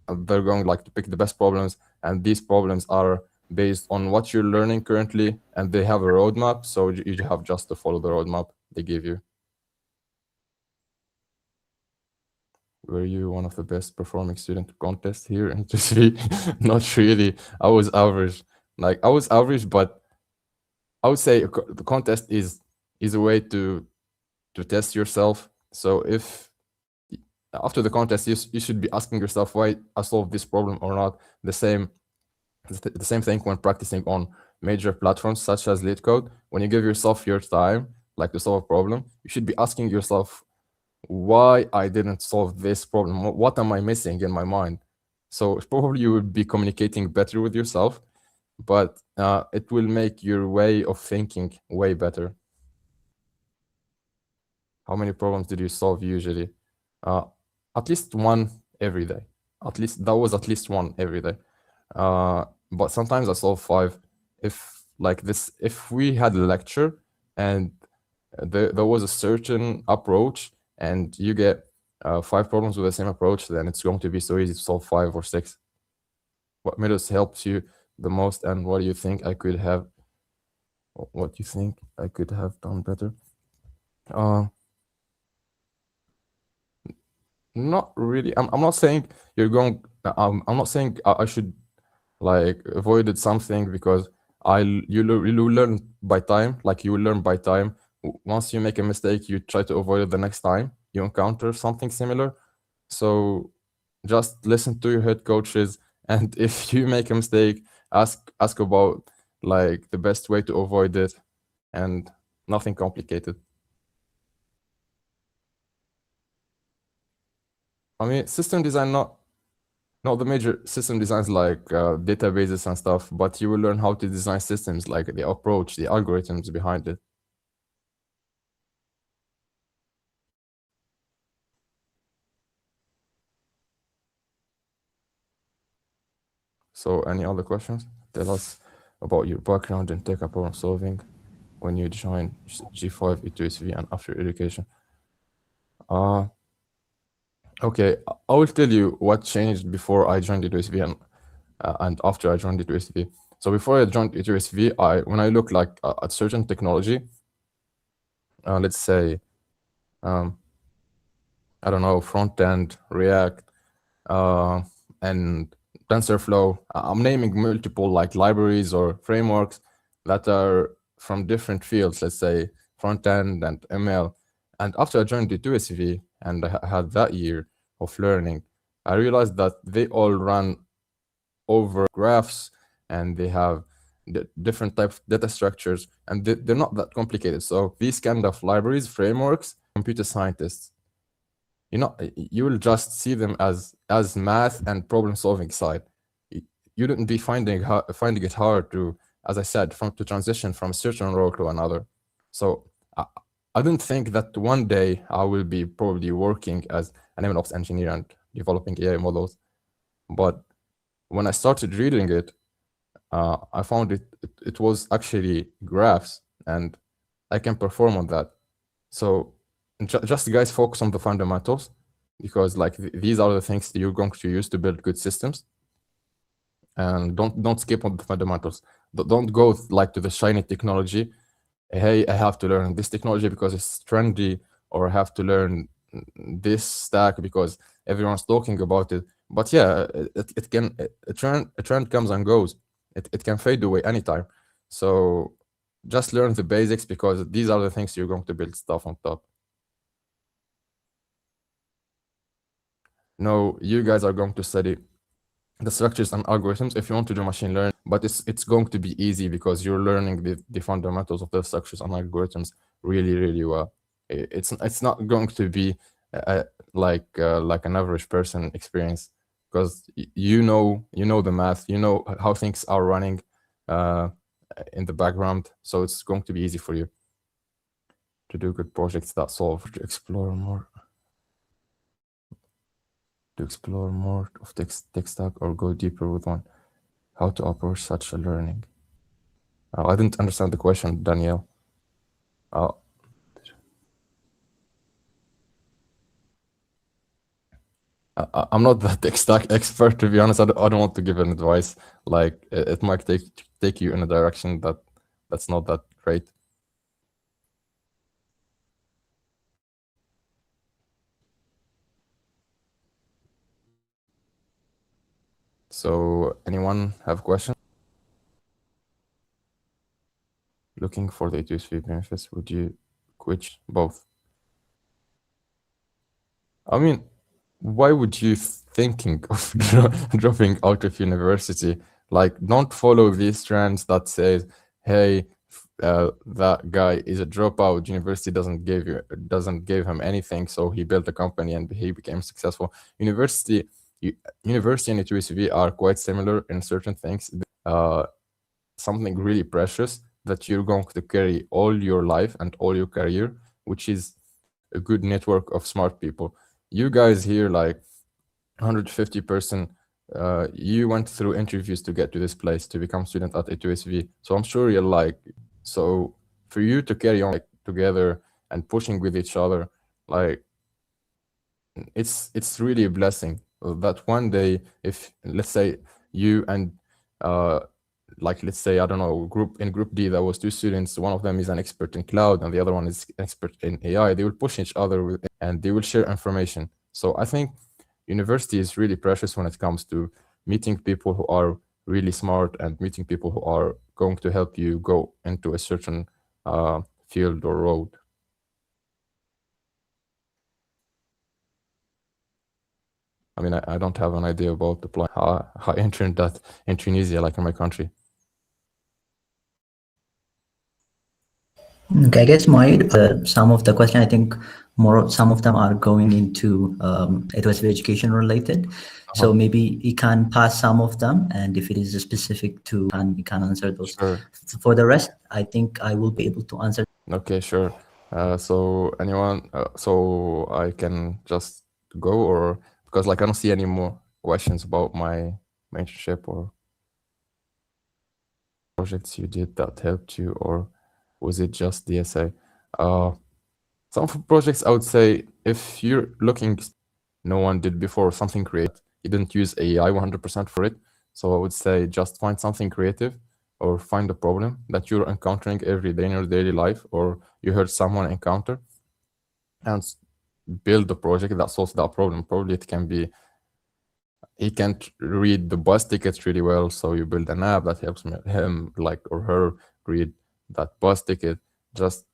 like to pick the best problems, and these problems are based on what you're learning currently, and they have a roadmap, so you have just to follow the roadmap they give you. Were you one of the best performing student contest here in TSV? Not really. I was average. Like I was average, but I would say the contest is a way to test yourself. So if after the contest you should be asking yourself why I solved this problem or not. The same thing when practicing on major platforms such as LeetCode. When you give yourself your time, like to solve a problem, you should be asking yourself why I didn't solve this problem. What am I missing in my mind? So probably you will be communicating better with yourself, but it will make your way of thinking way better. How many problems did you solve usually? At least one every day. At least one every day. But sometimes I solve 5. If we had a lecture and there was a certain approach and you get 5 problems with the same approach, then it's going to be so easy to solve 5 or 6. What methods helps you the most, and what do you think I could have done better? Not really. I'm not saying you're going. I'm not saying I should like avoided something, because you learn by time. Like you will learn by time. Once you make a mistake, you try to avoid it the next time you encounter something similar. So just listen to your head coaches, and if you make a mistake, ask about like the best way to avoid it, and nothing complicated. I mean, system design, not the major system designs like databases and stuff, but you will learn how to design systems, like the approach, the algorithms behind it. So any other questions? Tell us about your background in tech problem solving when you join G5, E2SV, and after education. Okay, I will tell you what changed before I joined E2SV and after I joined E2SV. So before I joined E2SV, when I look like at certain technology, let's say, I don't know, front end, React, and TensorFlow. I'm naming multiple like libraries or frameworks that are from different fields, let's say front end and ML. And after I joined the 2SV and I had that year of learning, I realized that they all run over graphs, and they have different types of data structures, and they're not that complicated. So these kind of libraries, frameworks, computer scientists you will just see them as math and problem solving side. You wouldn't be finding it hard to, as I said, to transition from a certain role to another. So I don't think that one day I will be probably working as an MLOps engineer and developing AI models. But when I started reading it, I found it was actually graphs, and I can perform on that. So just guys, focus on the fundamentals, because like these are the things that you're going to use to build good systems. And don't skip on the fundamentals. Don't go like to the shiny technology. Hey, I have to learn this technology because it's trendy, or I have to learn this stack because everyone's talking about it. But yeah, it can a trend comes and goes. It can fade away anytime. So just learn the basics, because these are the things you're going to build stuff on top. No, you guys are going to study the structures and algorithms if you want to do machine learning, but it's going to be easy because you're learning the fundamentals of the structures and algorithms really well. It's not going to be like an average person experience, because you know the math, you know how things are running in the background, so it's going to be easy for you to do good projects that solve, to explore more of tech stack, or go deeper with one. How to approach such a learning? I didn't understand the question, Danielle. I'm not the tech stack expert, to be honest. I don't want to give an advice. Like it might take you in a direction that's not that great. So anyone have questions? Looking for the A2SV benefits, would you quit both? I mean, why would you thinking of dropping out of university? Like, don't follow these trends that says, hey, that guy is a dropout, university doesn't give him anything, so he built a company and he became successful. University and A2SV are quite similar in certain things. Something really precious that you're going to carry all your life and all your career, which is a good network of smart people. You guys here, like 150 person, you went through interviews to get to this place to become student at A2SV. So I'm sure you're like, so for you to carry on like, together and pushing with each other, like it's really a blessing that one day, if let's say you and like let's say, I don't know, group D, that was two students, one of them is an expert in cloud and the other one is expert in AI, they will push each other and they will share information. So I think university is really precious when it comes to meeting people who are really smart and meeting people who are going to help you go into a certain field or road. I mean, I don't have an idea about the plan. How I interned that in Tunisia, like in my country. Okay, I guess some of the question, I think some of them are going into A2SV education related. So maybe you can pass some of them, and if it is specific to, you can answer those. Sure. For the rest, I think I will be able to answer. Okay, sure. So anyone, so I can just go, or because like I don't see any more questions about my mentorship or projects you did that helped you, or was it just the essay? Some of the projects I would say, if you're looking, no one did before, something creative, you didn't use AI 100% for it. So I would say just find something creative, or find a problem that you're encountering every day in your daily life, or you heard someone encounter, and build a project that solves that problem. Probably it can be, he can't read the bus tickets really well, so you build an app that helps him like or her read that bus ticket. Just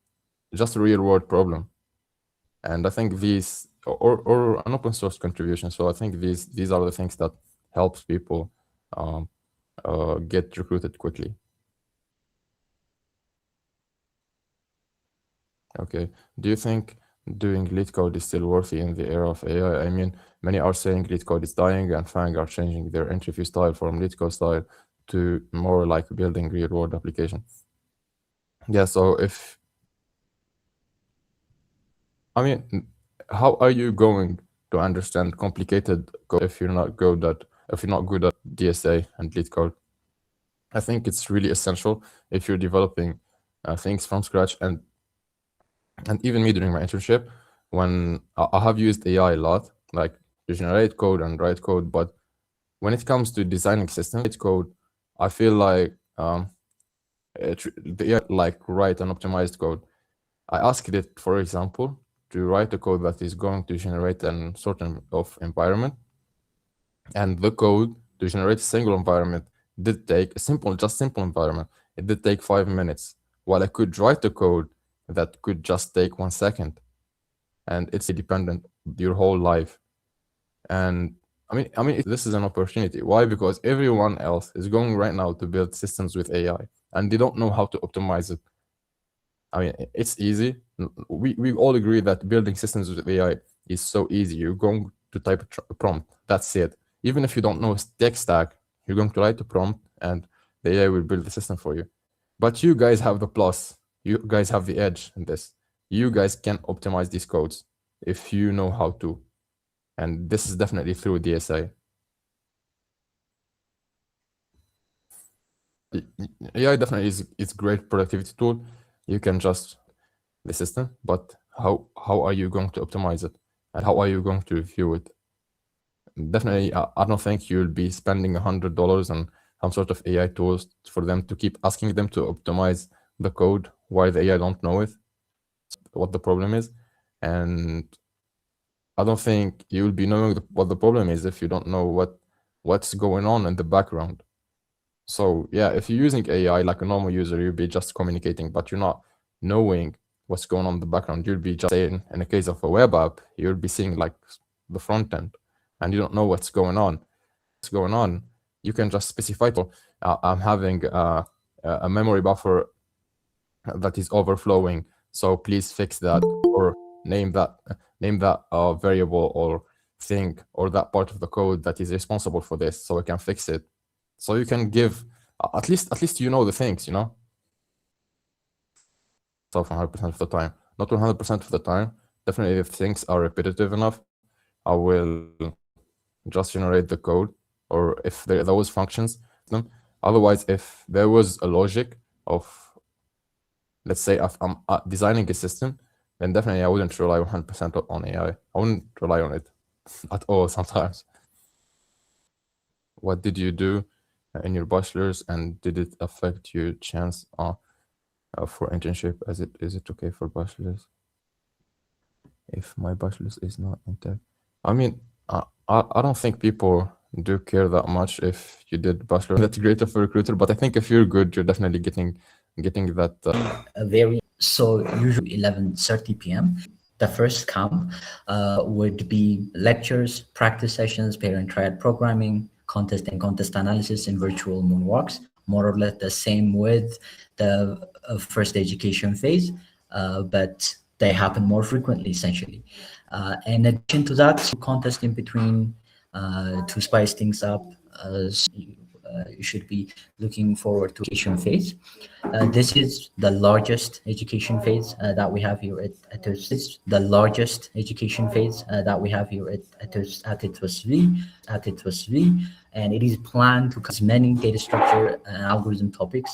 a real world problem. And I think these, or an open source contribution. So I think these are the things that helps people get recruited quickly. Okay. Do you think doing lead code is still worthy in the era of AI. I mean, many are saying lead code is dying, and FANG are changing their interview style from lead code style to more like building real world application. Yeah, so how are you going to understand complicated code if you're not good at DSA and lead code? I think it's really essential if you're developing things from scratch. And even me during my internship, when I have used AI a lot, like to generate code and write code, but when it comes to designing systems code, I feel like the AI like write an optimized code. I asked it, for example, to write a code that is going to generate a sort of environment, and the code to generate a single environment did take simple environment. It did take 5 minutes, while I could write a code that could just take 1 second, and it's dependent your whole life. And I mean, this is an opportunity. Why? Because everyone else is going right now to build systems with AI, and they don't know how to optimize it. I mean, it's easy. We all agree that building systems with AI is so easy. You're going to type a prompt. That's it. Even if you don't know tech stack, you're going to write a prompt, and the AI will build the system for you. But you guys have the plus. You guys have the edge in this. You guys can optimize these codes if you know how to. And this is definitely through DSA. AI definitely is great productivity tool. You can just the system, but how are you going to optimize it, and how are you going to review it? Definitely, I don't think you'll be spending $100 on some sort of AI tools for them to keep asking them to optimize the code while the AI don't know it, what the problem is. And I don't think you'll be knowing what the problem is if you don't know what's going on in the background. So yeah, if you're using AI like a normal user, you'll be just communicating, but you're not knowing what's going on in the background. You'll be just saying, in the case of a web app, you'll be seeing like the front end, and you don't know what's going on. You can just specify, I'm having a memory buffer that is overflowing, so please fix that, or name that variable or thing, or that part of the code that is responsible for this, so I can fix it. So you can give at least you know the things, you know. So 100% of the time, not 100% of the time. Definitely, if things are repetitive enough, I will just generate the code, or if there those functions. Otherwise, if there was a logic of, let's say, if I'm designing a system, then definitely I wouldn't rely 100% on AI. I wouldn't rely on it at all sometimes. What did you do in your bachelor's, and did it affect your chance for internship? Is it okay for bachelor's if my bachelor's is not in tech? I mean, I don't think people do care that much if you did bachelor. That's great of a recruiter, but I think if you're good, you're definitely getting that. So usually 11:30 p.m. The first camp would be lectures, practice sessions, parent-triad programming, contest and contest analysis, and virtual moonwalks. More or less the same with the first education phase, but they happen more frequently, essentially. In addition to that, contest in between to spice things up. You should be looking forward to education phase. This is the largest education phase that we have here at TUSV. The largest education phase that we have here at TUSV, and it is planned to cover as many data structure and algorithm topics.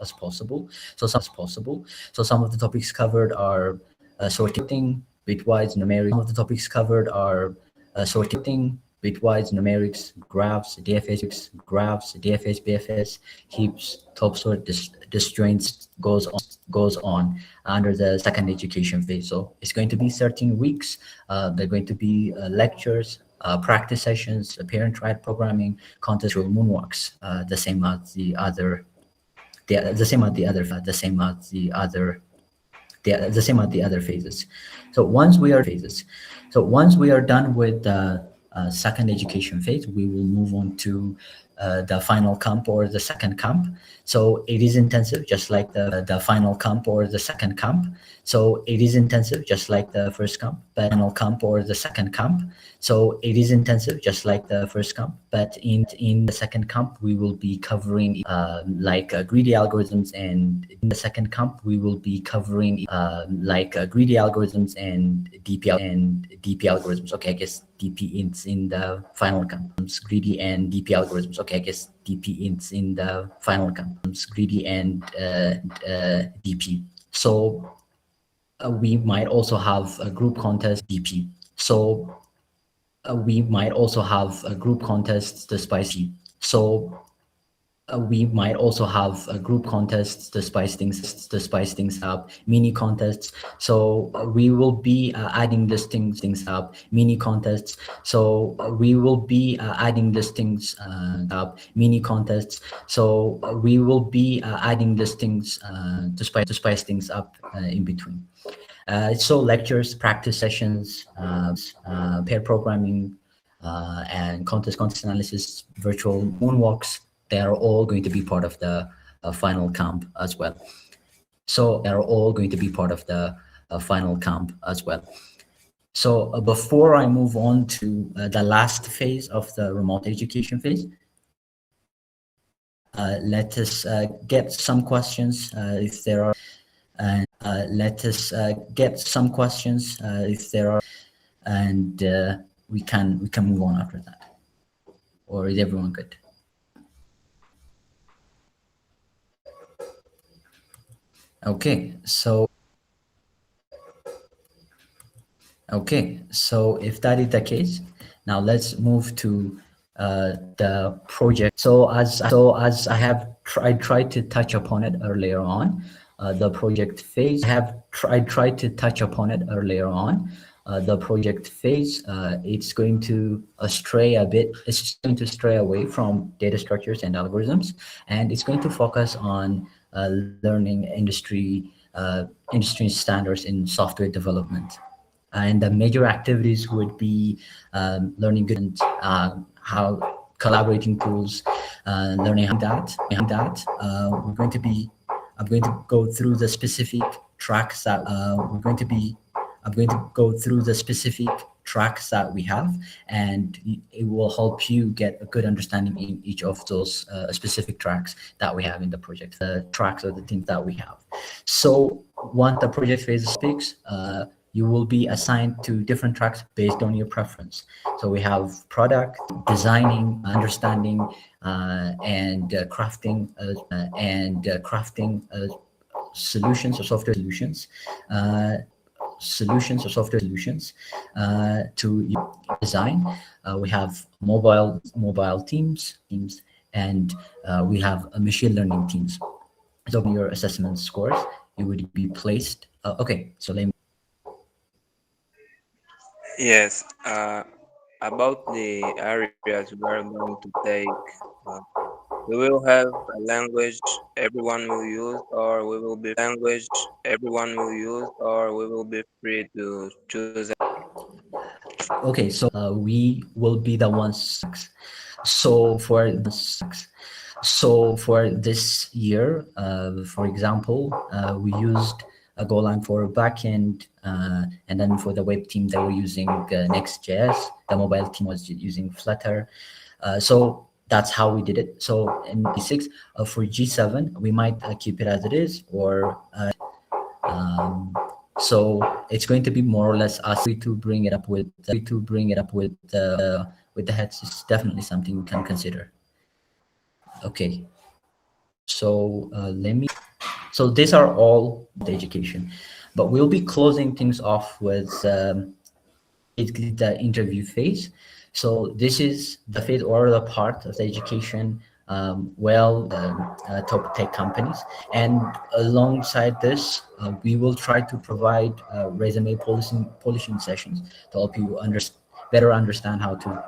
As possible. So some of the topics covered are sorting, bitwise, numeric. Some of the topics covered are sorting, bitwise, numerics, graphs, DFS, BFS, heaps, top sort, disjoints, goes on under the second education phase. So it's going to be 13 weeks. They're going to be lectures, practice sessions, parent-triad programming, contest, moonwalks, the same as the other phases. So once we are done with the second education phase, we will move on to the final camp or the second camp. So it is intensive, just like the final camp or the second camp. So it is intensive, just like the first camp, but final camp or the second camp. So it is intensive, just like the first camp. But in the second camp, we will be covering greedy algorithms, and in the second camp, we will be covering greedy algorithms and DP algorithms. Okay, I guess DP is in the final camp. Greedy and DP algorithms. Okay, I guess DP is in the final camp. Greedy and DP. So we might also have a group contest DP. So we might also have a group contest the spicy. So we might also have a group contests to spice things up, mini contests. So we will be adding these things up, mini contests. So we will be adding these things up, mini contests. So we will be adding these things to spice things up in between. So lectures, practice sessions, pair programming, and contest analysis, virtual moonwalks. They are all going to be part of the final camp as well. So they're all going to be part of the final camp as well. So before I move on to the last phase of the remote education phase, let us get some questions if there are. And let us get some questions if there are, and we can move on after that. Or is everyone good? Okay, so if that is the case, now let's move to the project. So as I have tried to touch upon it earlier on, the project phase. I tried to touch upon it earlier on. The project phase, it's going to stray a bit. It's going to stray away from data structures and algorithms, and it's going to focus on learning industry standards in software development. And the major activities would be learning good, how collaborating tools, learning that. I'm going to go through the specific tracks that I'm going to go through the specific tracks that we have, and it will help you get a good understanding in each of those specific tracks that we have in the project. The tracks are the things that we have. So once the project phase speaks, you will be assigned to different tracks based on your preference. So we have product, designing, understanding, and crafting solutions or software solutions. Solutions or software solutions to design. We have mobile teams, and we have machine learning teams. So your assessment scores, you would be placed. Okay, so let me. Yes, about the areas we are going to take, we will have a language everyone will use, or we will be free to choose. Okay, so we will be the ones. So for this year, for example, we used a Golang for backend, and then for the web team, they were using Next.js. The mobile team was using Flutter. So that's how we did it. So in G6, for G7, we might keep it as it is, or so it's going to be more or less us to bring it up with the heads is definitely something we can consider. Okay, so let me. So these are all the education, but we'll be closing things off with the interview phase. So this is the phase or the part of the education. Top tech companies, and alongside this, we will try to provide resume polishing sessions to help you better understand how to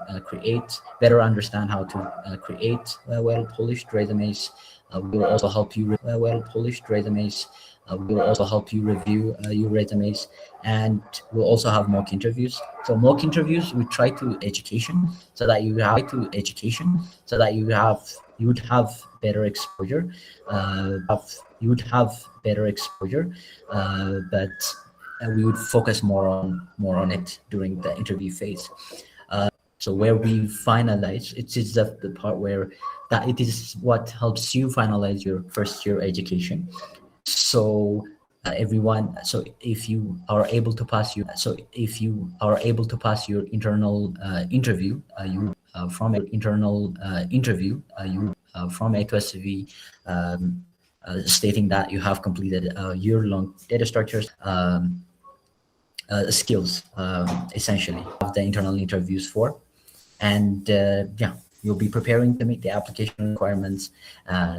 create well polished resumes. We will also help you well polished resumes. We will also help you review your resumes, and we'll also have mock interviews. So mock interviews, we try to education so that you would have better exposure. But we would focus more on it during the interview phase. So where we finalize, it is the part where that it is what helps you finalize your first year education. So everyone, so if you are able to pass your internal interview, you from an internal interview, you from A2SV, stating that you have completed a year-long data structures skills, essentially, of the internal interviews for. And yeah, you'll be preparing to meet the application requirements,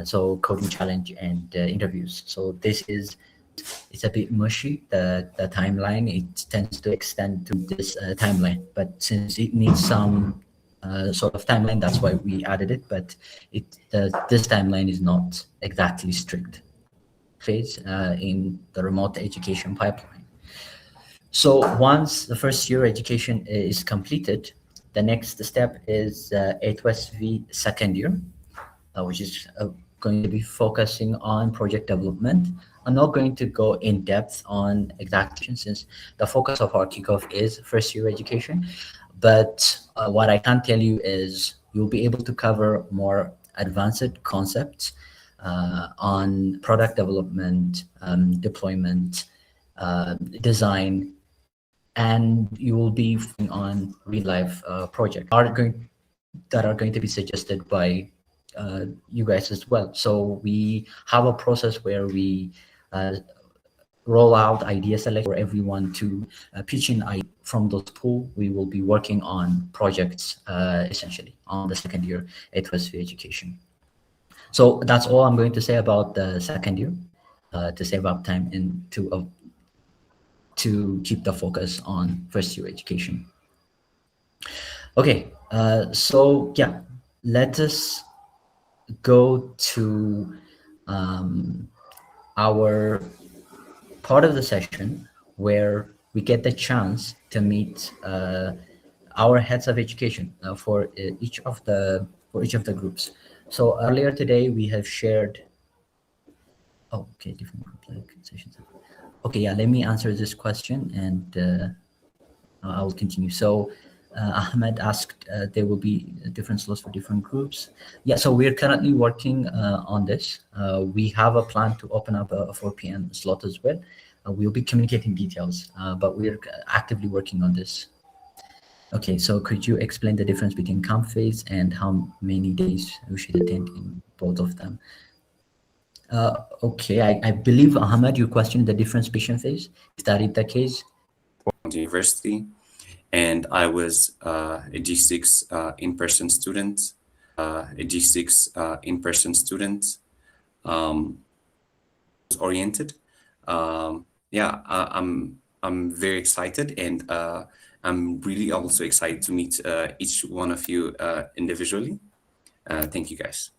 so coding challenge and interviews. So it's a bit mushy, the timeline. It tends to extend to this timeline, but since it needs some sort of timeline, that's why we added it. But this timeline is not exactly strict phase in the remote education pipeline. So once the first year education is completed, the next step is A2SV second year, which is going to be focusing on project development. I'm not going to go in depth on exact since the focus of our kickoff is first year education. But what I can tell you is you'll be able to cover more advanced concepts on product development, deployment, design, and you will be on real life projects that are going to be suggested by you guys as well. So we have a process where we roll out idea select for everyone to pitch in idea. From those pool, we will be working on projects essentially on the second year A2SV education. So that's all I'm going to say about the second year to save up time and to keep the focus on first year education. Okay, so yeah, let us go to our part of the session where we get the chance to meet our heads of education for each of the groups. So earlier today we have shared. Oh, okay, different group like sessions. Okay, yeah, let me answer this question and I will continue. So Ahmed asked, there will be different slots for different groups. Yeah, so we're currently working on this. We have a plan to open up a 4 p.m. slot as well. We'll be communicating details, but we're actively working on this. Okay, so could you explain the difference between camp phase and how many days we should attend in both of them? Okay, I believe, Ahmed, you questioned the difference between phase. If that is the case. University, and I was a G6 in-person student. Oriented. Yeah, I'm very excited, and I'm really also excited to meet each one of you individually. Thank you, guys.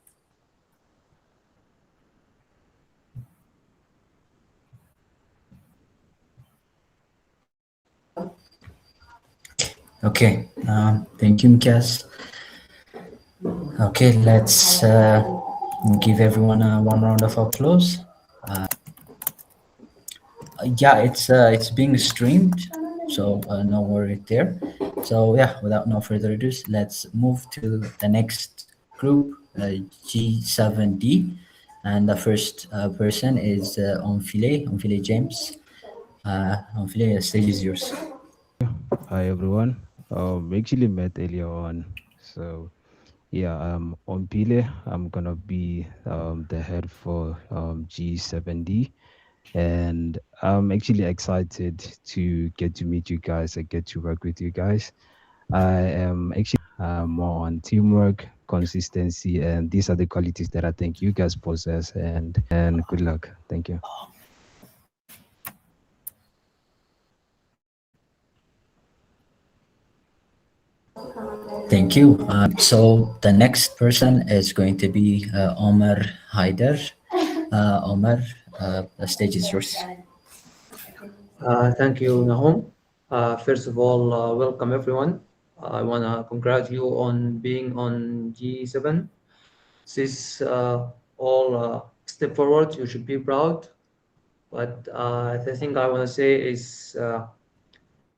Okay, thank you, Mikas. Okay, let's give everyone one round of applause. Yeah, it's being streamed, so no worry there. So yeah, without no further ado, let's move to the next group, G7D, and the first person is Onfile James. Onfile, the stage is yours. Hi everyone. We actually met earlier on. So yeah, on Pile, I'm gonna be the head for G7D, and I'm actually excited to get to meet you guys and get to work with you guys. I am actually more on teamwork, consistency, and these are the qualities that I think you guys possess. And good luck. Thank you. Thank you. So the next person is going to be Omar Haider. Omar, the stage is yours. Thank you, Nahum. First of all, welcome everyone. I want to congratulate you on being on G7. This is all step forward. You should be proud. But the thing I want to say is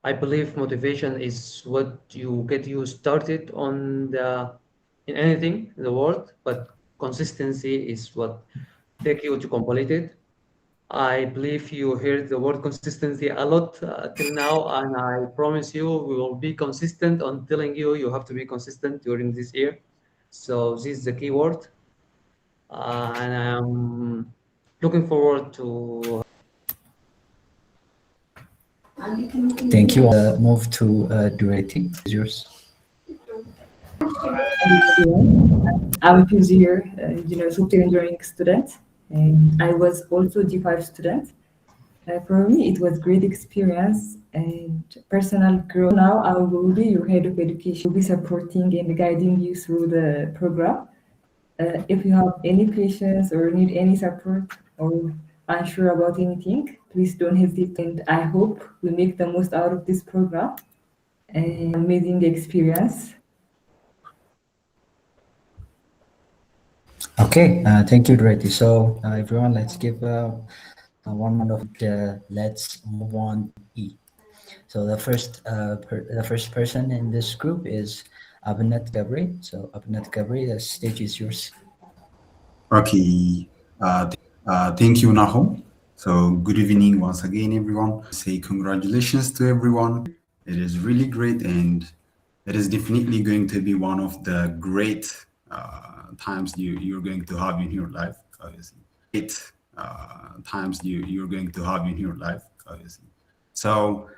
I believe motivation is what you get you started on in anything in the world, but consistency is what take you to complete it. I believe you heard the word consistency a lot till now, and I promise you we will be consistent on telling you you have to be consistent during this year. So this is the key word, and I'm looking forward to. Thank you. Move to Duality. Is yours. Hello everyone. I'm a first year software engineering student, and I was also G5 student. For me, it was great experience and personal growth. Now I will be your head of education, will be supporting and guiding you through the program. If you have any questions or need any support or unsure about anything, please don't hesitate. And I hope we make the most out of this program. Amazing experience. Okay, thank you, Duality. So everyone, let's give 1 minute of let's move on E. So the first person in this group is Abinat Gabri. So Abinat Gabri, the stage is yours. Okay. Thank you, Nahum. So good evening once again, everyone. Say congratulations to everyone. It is really great, and it is definitely going to be one of the great times you're going to have in your life, obviously. Great times you're going to have in your life, obviously. So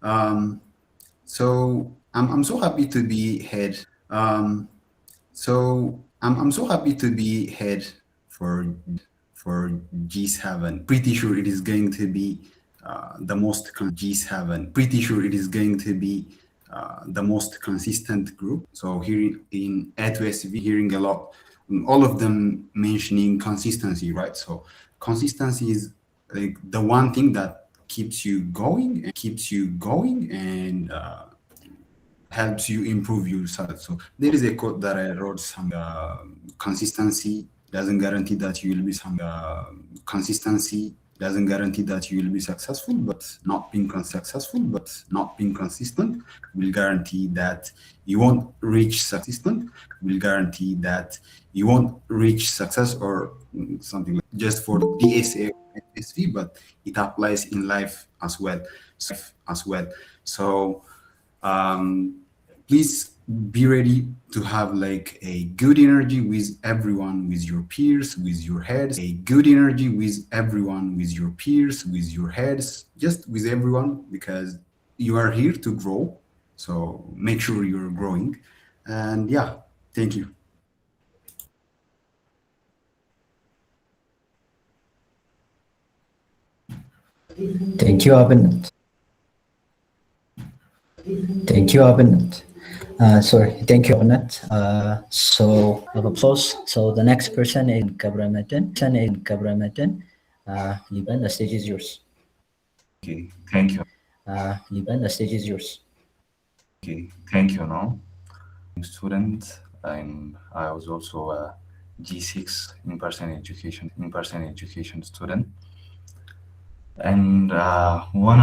I'm so happy to be head. So I'm so happy to be head for G7. Pretty sure it is going to be the most G7. Pretty sure it is going to be the most consistent group. So here in A2SV, hearing a lot, all of them mentioning consistency, right? So consistency is like the one thing that keeps you going and helps you improve yourself. So there is a quote that I wrote some consistency doesn't guarantee that you will be consistency doesn't guarantee that you will be successful, but not being consistent will guarantee that you won't reach success or something like just for DSA or SV, but it applies in life as well. So please be ready to have like a good energy with everyone, with your peers, with your heads, a good energy with everyone, with your peers, with your heads, just with everyone, because you are here to grow. So make sure you're growing. And yeah, thank you. Thank you, Abinat. Thank you, Abinat. Thank you, Abinat. So of applause. So the next person is Kabramatin. Liban, the stage is yours. Okay, thank you. Liban, the stage is yours. Okay, thank you. Now, student, I was also a G6 in-person education student, and one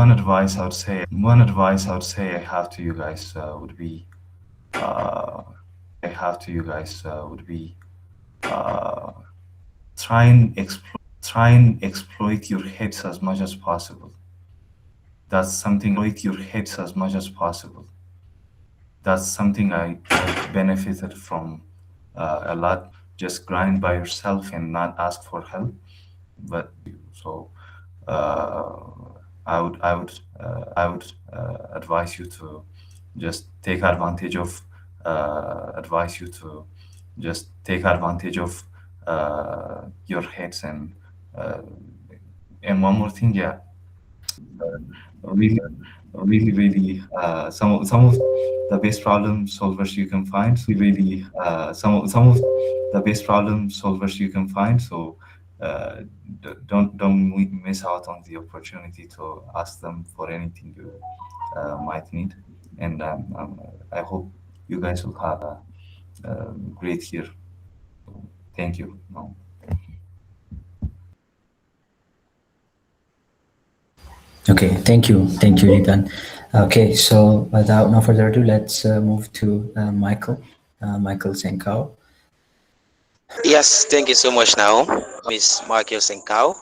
advice I would say I have to you guys would be try and exploit your heads as much as possible. That's something That's something I benefited from a lot. Just grind by yourself and not ask for help. But so I would advise you to just take advantage of your heads and one more thing, yeah, really some of the best problem solvers you can find. So really some of the best problem solvers you can find. So don't miss out on the opportunity to ask them for anything you might need. And I hope you guys will have a great year. Thank you. Okay, thank you, Rigan. Okay, so without no further ado, let's move to Michael Senkau. Yes, thank you so much now. Miss Michael Senkau,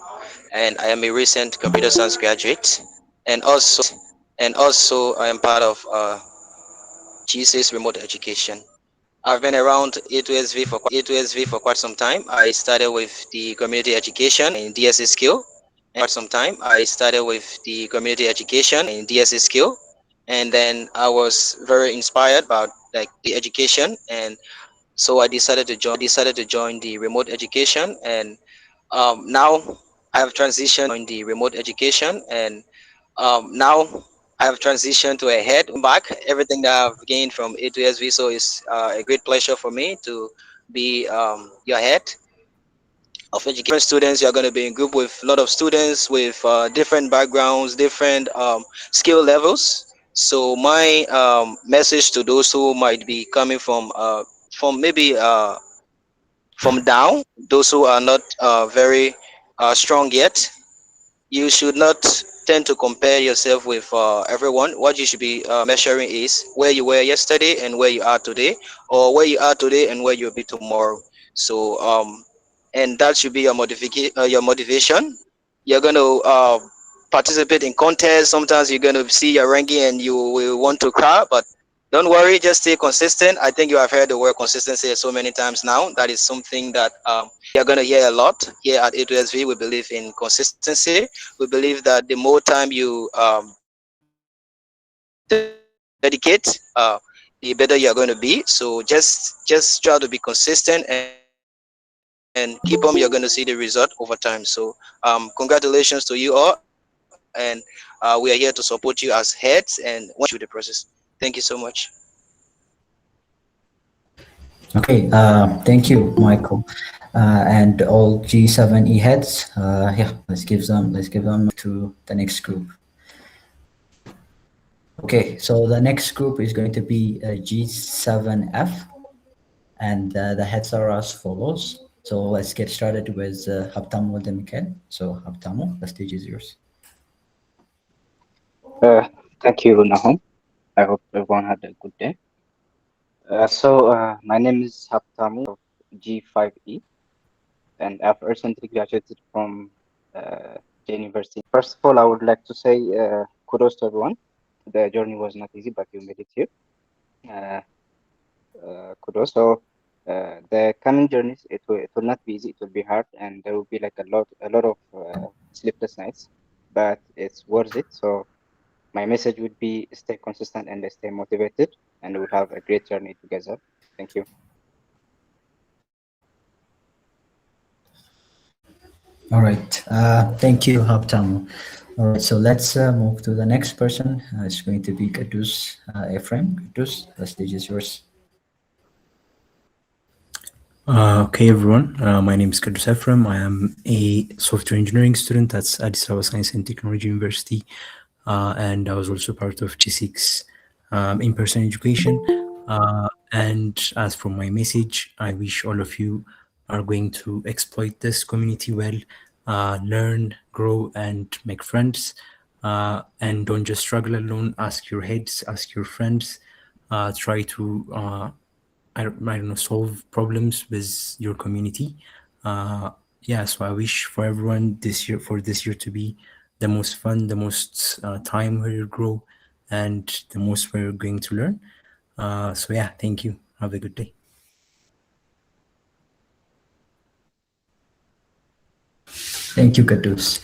and I am a recent computer science graduate, and also I am part of G-6 remote education. I've been around A2SV for quite some time. I started with the community education in DSA skill. And then I was very inspired about like the education, and so I decided to join the remote education, and now I have transitioned in the remote education, and now I have transitioned to a head back everything that I've gained from A2SV. So it's a great pleasure for me to be your head of education. Students, you're going to be in group with a lot of students with different backgrounds, different skill levels. So my message to those who might be coming from maybe from down, those who are not very strong yet, you should not tend to compare yourself with everyone. What you should be measuring is where you were yesterday and where you are today, or where you are today and where you'll be tomorrow. So and that should be your motivation. You're going to participate in contests. Sometimes you're going to see your ranking and you will want to cry, but don't worry, just stay consistent. I think you have heard the word consistency so many times now. That is something that you're going to hear a lot here at A2SV. We believe in consistency. We believe that the more time you dedicate, the better you're going to be. So just try to be consistent and keep on. You're going to see the result over time. So congratulations to you all, and we are here to support you as heads and want you through the process. Thank you so much. Okay, thank you, Michael, and all G7E heads. Yeah, let's give them to the next group. Okay, so the next group is going to be G7F, and the heads are as follows. So let's get started with Habtamo de Mikel. So Habtamo, the stage is yours. Thank you, Nahum. I hope everyone had a good day. My name is Haptami of G5E, and I've recently graduated from the university. First of all, I would like to say kudos to everyone. The journey was not easy, but you made it here. Kudos. So the coming journeys, it will not be easy. It will be hard, and there will be like a lot of sleepless nights, but it's worth it. So my message would be stay consistent and stay motivated, and we'll have a great journey together. Thank you. All right, thank you, Habtamo. All right, so let's move to the next person. It's going to be Kadus Ephraim. Kadus, the stage is yours. Okay, everyone. My name is Kadus Ephraim. I am a software engineering student at Addis Ababa Science and Technology University, and I was also part of G6 in-person education. And as for my message, I wish all of you are going to exploit this community well, learn, grow, and make friends. And don't just struggle alone. Ask your heads, ask your friends. Try to I don't know, solve problems with your community. Yeah, so I wish for everyone this year to be the most fun, the most time where you grow, and the most where you're going to learn. So yeah, thank you. Have a good day. Thank you, Kadus.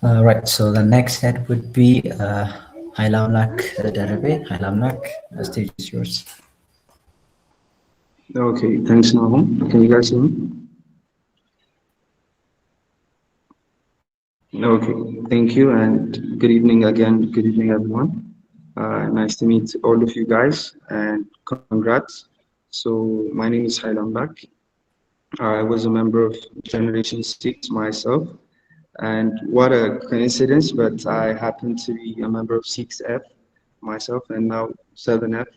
Right, so the next head would be Hailamnak Darabe. Hailamnak, the stage is yours. Okay, thanks, Nahum. Can you guys hear me? Okay. thank you and good evening again. Good evening, everyone. Nice to meet all of you guys and congrats. So my name is Hailam Bak. I was a member of Generation 6 myself. And what a coincidence, but I happen to be a member of 6F myself and now 7F.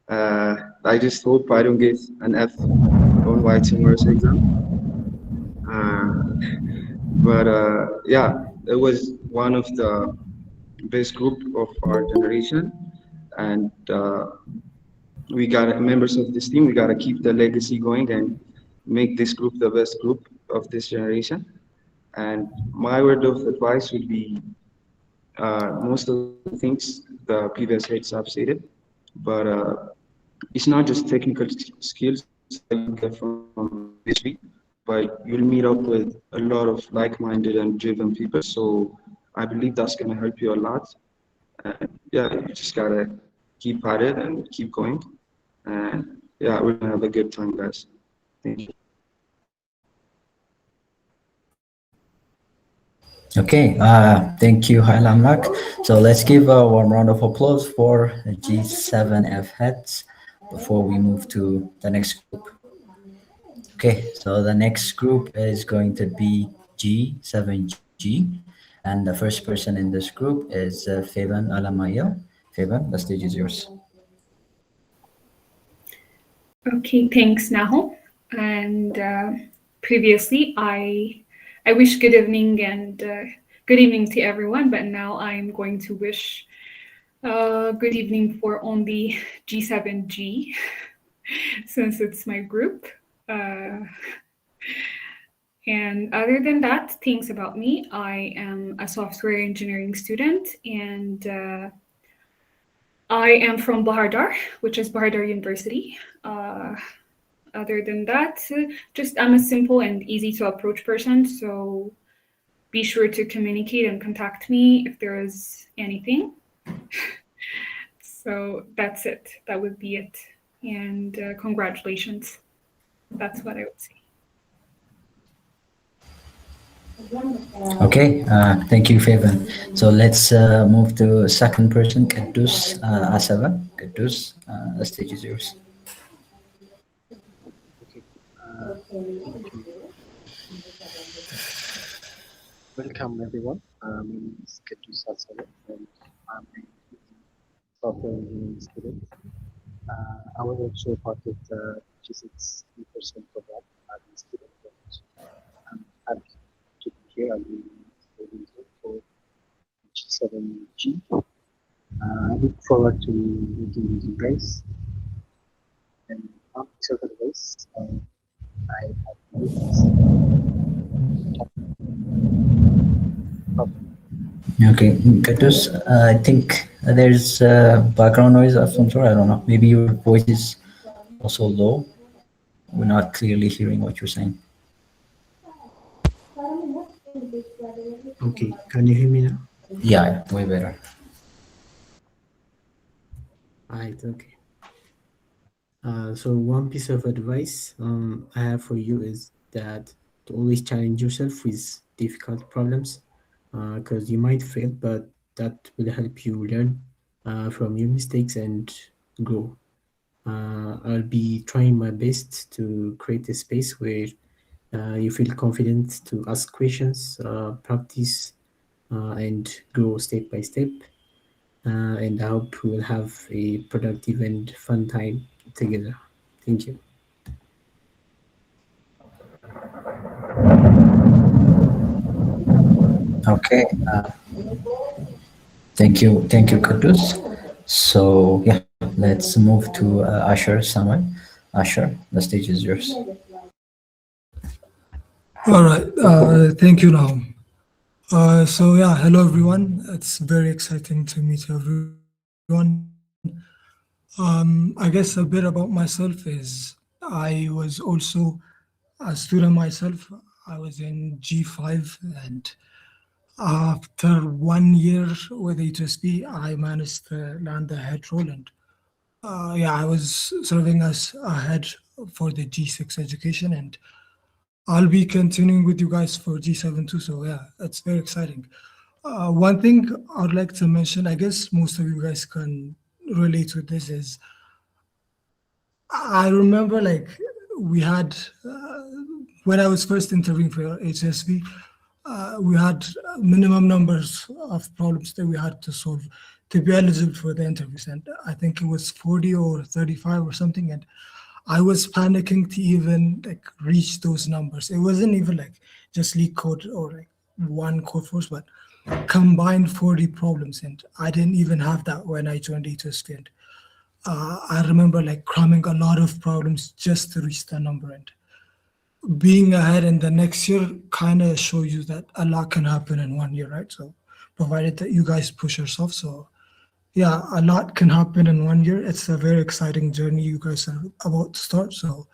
I just hope I don't get an F on my tomorrow's exam. Yeah, it was one of the best group of our generation, and we got members of this team. We gotta keep the legacy going and make this group the best group of this generation. And my word of advice would be most of the things the previous heads have stated, but it's not just technical skills that you get from this week, but you'll meet up with a lot of like-minded and driven people. So I believe that's gonna help you a lot. And yeah, you just gotta keep at it and keep going. And yeah, we're gonna have a good time, guys. Thank you. Okay, thank you, Hailamak. So let's give a warm round of applause for the G7F heads before we move to the next group. Okay, so the next group is going to be G7G, and the first person in this group is Faban Alamayo. Faban, the stage is yours. Okay, thanks, Naho. And previously, I wish good evening and good evening to everyone, but now I'm going to wish good evening for only G7G, since it's my group. And other than that, things about me, I am a software engineering student, and I am from Bahar Dar, which is Bahar Dar University. Other than that, just I'm a simple and easy to approach person, so be sure to communicate and contact me if there is anything. So that's it. That would be it. And congratulations. That's what I would say. Okay, thank you, Faban. So let's move to second person, Kadus Asava. Kadus, the stage is yours. Welcome everyone. My name is Kadus Asava and I'm a software engineering student. I was also part of the G6 in-person program as a student. I'm happy to be here. I'll be for G7G. I look forward to meeting with you guys. And on several ways, I have noticed. Okay, Kadus, I think there's background noise of some sort. I don't know. Maybe your voice is also low. We're not clearly hearing what you're saying. Okay, can you hear me now? Yeah, way better. Right, okay. So one piece of advice I have for you is that to always challenge yourself with difficult problems, because you might fail, but that will help you learn from your mistakes and grow. I'll be trying my best to create a space where you feel confident to ask questions, practice, and grow step by step. And I hope we will have a productive and fun time together. Thank you. Okay. Thank you, Kadus. So yeah, let's move to Asher Samuel. Asher, the stage is yours. All right. Thank you, Naum. So yeah, hello everyone. It's very exciting to meet everyone. I guess a bit about myself is I was also a student myself. I was in G5, and after 1 year with HSP, I managed to land the head role, and yeah, I was serving as a head for the G6 education, and I'll be continuing with you guys for G7 too. So yeah, it's very exciting. One thing I'd like to mention, I guess most of you guys can relate with this, is I remember like we had, when I was first interviewing for HSV, we had minimum numbers of problems that we had to solve to be eligible for the interviews. And I think it was 40 or 35 or something. And I was panicking to even like reach those numbers. It wasn't even like just leak code or like one code force, but combined 40 problems. And I didn't even have that when I joined HSV. And I remember like cramming a lot of problems just to reach the number. And being ahead in the next year kind of shows you that a lot can happen in 1 year, right? So provided that you guys push yourself. So yeah, a lot can happen in 1 year. It's a very exciting journey you guys are about to start. So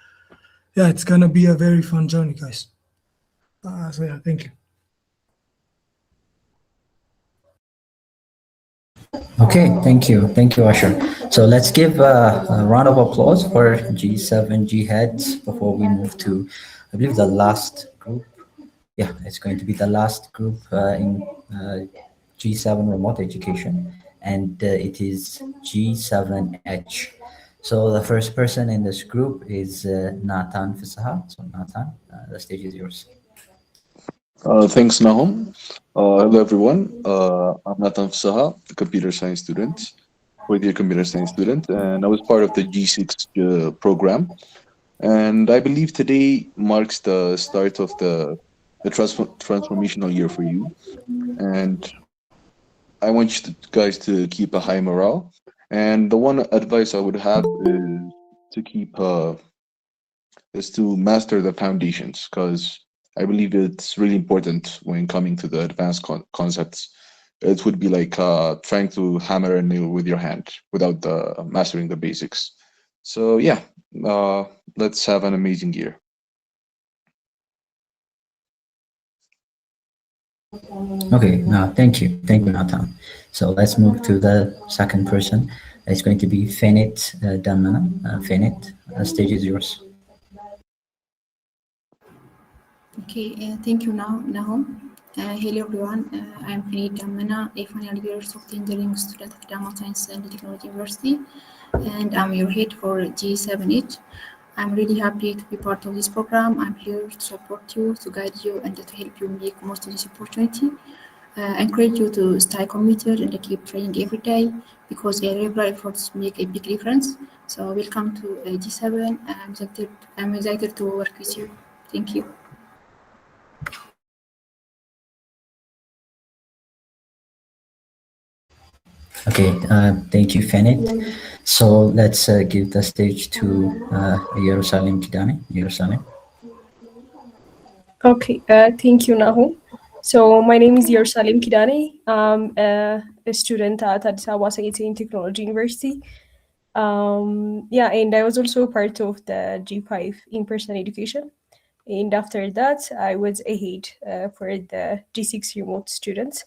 yeah, it's gonna be a very fun journey, guys. So yeah, thank you. Okay, thank you, Asher. So let's give a round of applause for G7 G heads before we move to, I believe, the last group. Yeah, it's going to be the last group in G7 remote education, and it is G7H. So the first person in this group is Nathan Fisaha. So Nathan, the stage is yours. Thanks, Nahum. Hello, everyone. I'm Nathan Saha, a computer science student, fourth-year computer science student, and I was part of the G6 program. And I believe today marks the start of the transformational year for you. And I want you guys to keep a high morale. And the one advice I would have is to master the foundations, because I believe it's really important when coming to the advanced concepts. It would be like trying to hammer a nail with your hand without mastering the basics. So yeah, let's have an amazing year. Okay, thank you, Nathan. So let's move to the second person. It's going to be Fenit Damana. Fenit, the stage is yours. Okay, thank you, Nahum. Hello, everyone. I'm Fenit Damana, a final year software engineering student at Dama Science and Technology University, and I'm your head for G7H. I'm really happy to be part of this program. I'm here to support you, to guide you, and to help you make most of this opportunity. I encourage you to stay committed and keep training every day, because regular efforts make a big difference. So welcome to G7. I'm excited to work with you. Thank you. Okay, thank you, Fenit. So let's give the stage to Jerusalem Kidani. Jerusalem. Okay, thank you, Nahu. So my name is Yersalim Kidani. I'm a student at Addis Ababa Science and Technology University. Yeah, and I was also part of the G5 in-person education. And after that, I was a head for the G6 remote students.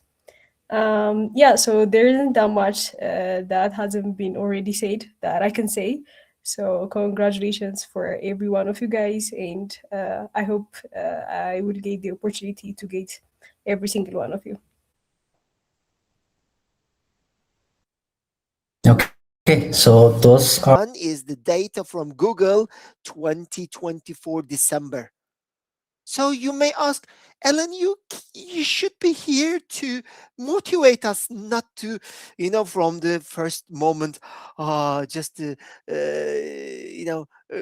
Yeah, so there isn't that much that hasn't been already said that I can say. So congratulations for every one of you guys, and I hope I will get the opportunity to get every single one of you. Okay, so those are... One is the data from Google 2024 December. So you may ask, Ellen, you should be here to motivate us, not to, from the first moment, just to,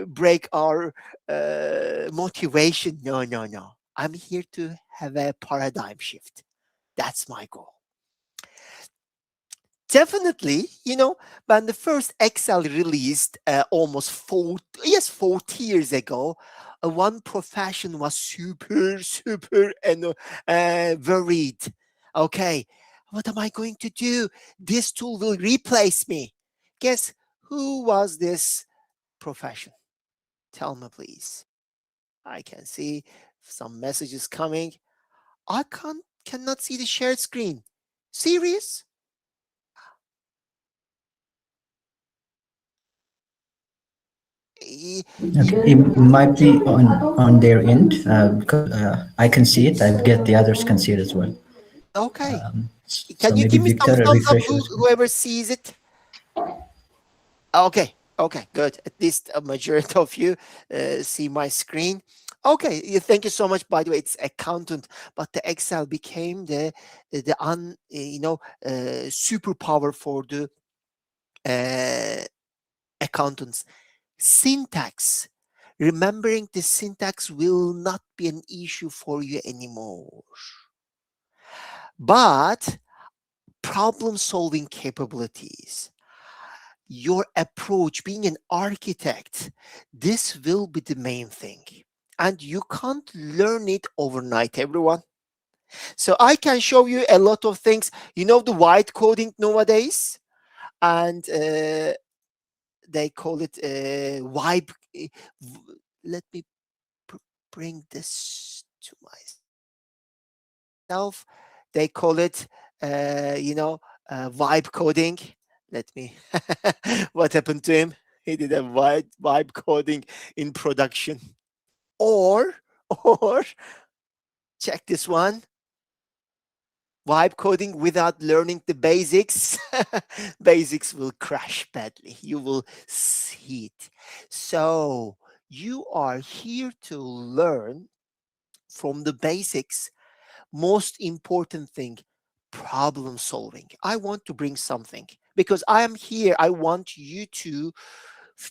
break our motivation. No. I'm here to have a paradigm shift. That's my goal. Definitely, when the first Excel released almost 40 years ago, one profession was super and worried. Okay, what am I going to do? This tool will replace me. Guess who was this profession? Tell me, please. I can see some messages coming. I cannot see the shared screen. Serious? It might be on their end because I can see it. I get the others can see it as well. Okay. So Can you maybe give me some Victor, thumbs up, refresh your screen. whoever sees it? Okay, okay, good. At least a majority of you see my screen. Okay, thank you so much. By the way, it's accountant, but the Excel became the superpower for the accountants. Syntax. Remembering the syntax will not be an issue for you anymore. But problem solving capabilities, your approach, being an architect, this will be the main thing. And you can't learn it overnight, everyone. So I can show you a lot of things. You know the white coding nowadays? And they call it vibe. Let me bring this to myself. They call it, vibe coding. Let me. What happened to him? He did a vibe coding in production. Or check this one. Vibe coding without learning the basics. Basics will crash badly. You will see it. So you are here to learn from the basics. Most important thing, problem solving. I want to bring something because I am here. I want you to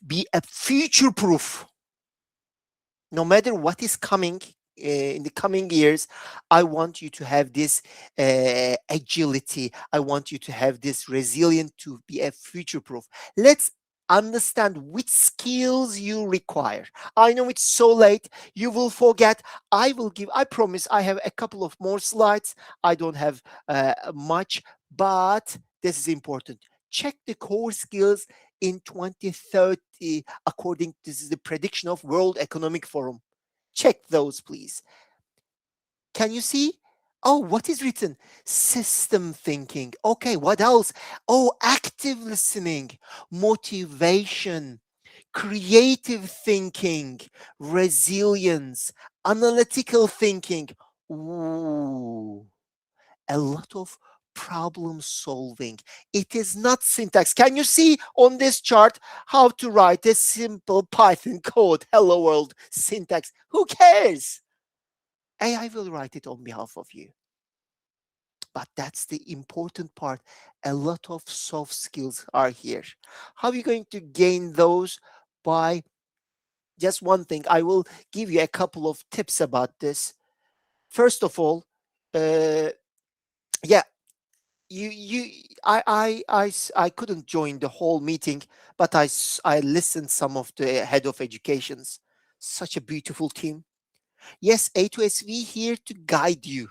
be a future proof. No matter what is coming in the coming years, I want you to have this agility. I want you to have this resilience to be a future proof. Let's understand which skills you require. I know it's so late. You will forget. I promise I have a couple of more slides. I don't have much, but this is important. Check the core skills in 2030, according to this is the prediction of World Economic Forum. Check those, please. Can you see? Oh, what is written? System thinking. Okay, what else? Oh, active listening, motivation, creative thinking, resilience, analytical thinking. Ooh, a lot of problem solving. It is not syntax. Can you see on this chart how to write a simple Python code? Hello world syntax. Who cares? AI will write it on behalf of you. But that's the important part. A lot of soft skills are here. How are you going to gain those? By just one thing. I will give you a couple of tips about this. First of all, yeah, I couldn't join the whole meeting, but I listened some of the head of educations. Such a beautiful team. Yes, A2SV here to guide you.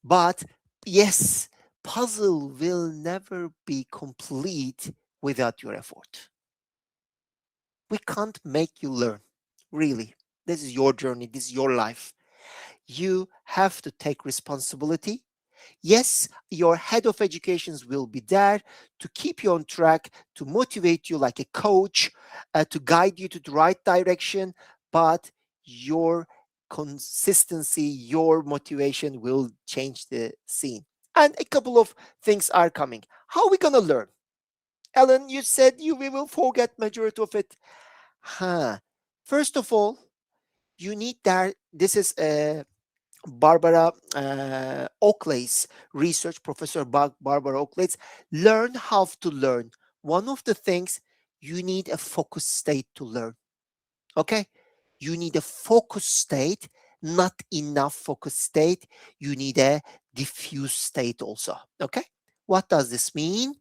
But yes, puzzle will never be complete without your effort. We can't make you learn. Really. This is your journey. This is your life. You have to take responsibility. Yes, your head of educations will be there to keep you on track, to motivate you like a coach, to guide you to the right direction, but your consistency, your motivation will change the scene. And a couple of things are coming. How are we going to learn? Ellen, you said we will forget majority of it. First of all, you need that. This is Barbara Oakley's research, Professor Barbara Oakley's Learn How to Learn. One of the things, you need a focus state to learn. Okay? You need a focus state, not enough focus state. You need a diffuse state also. Okay? What does this mean?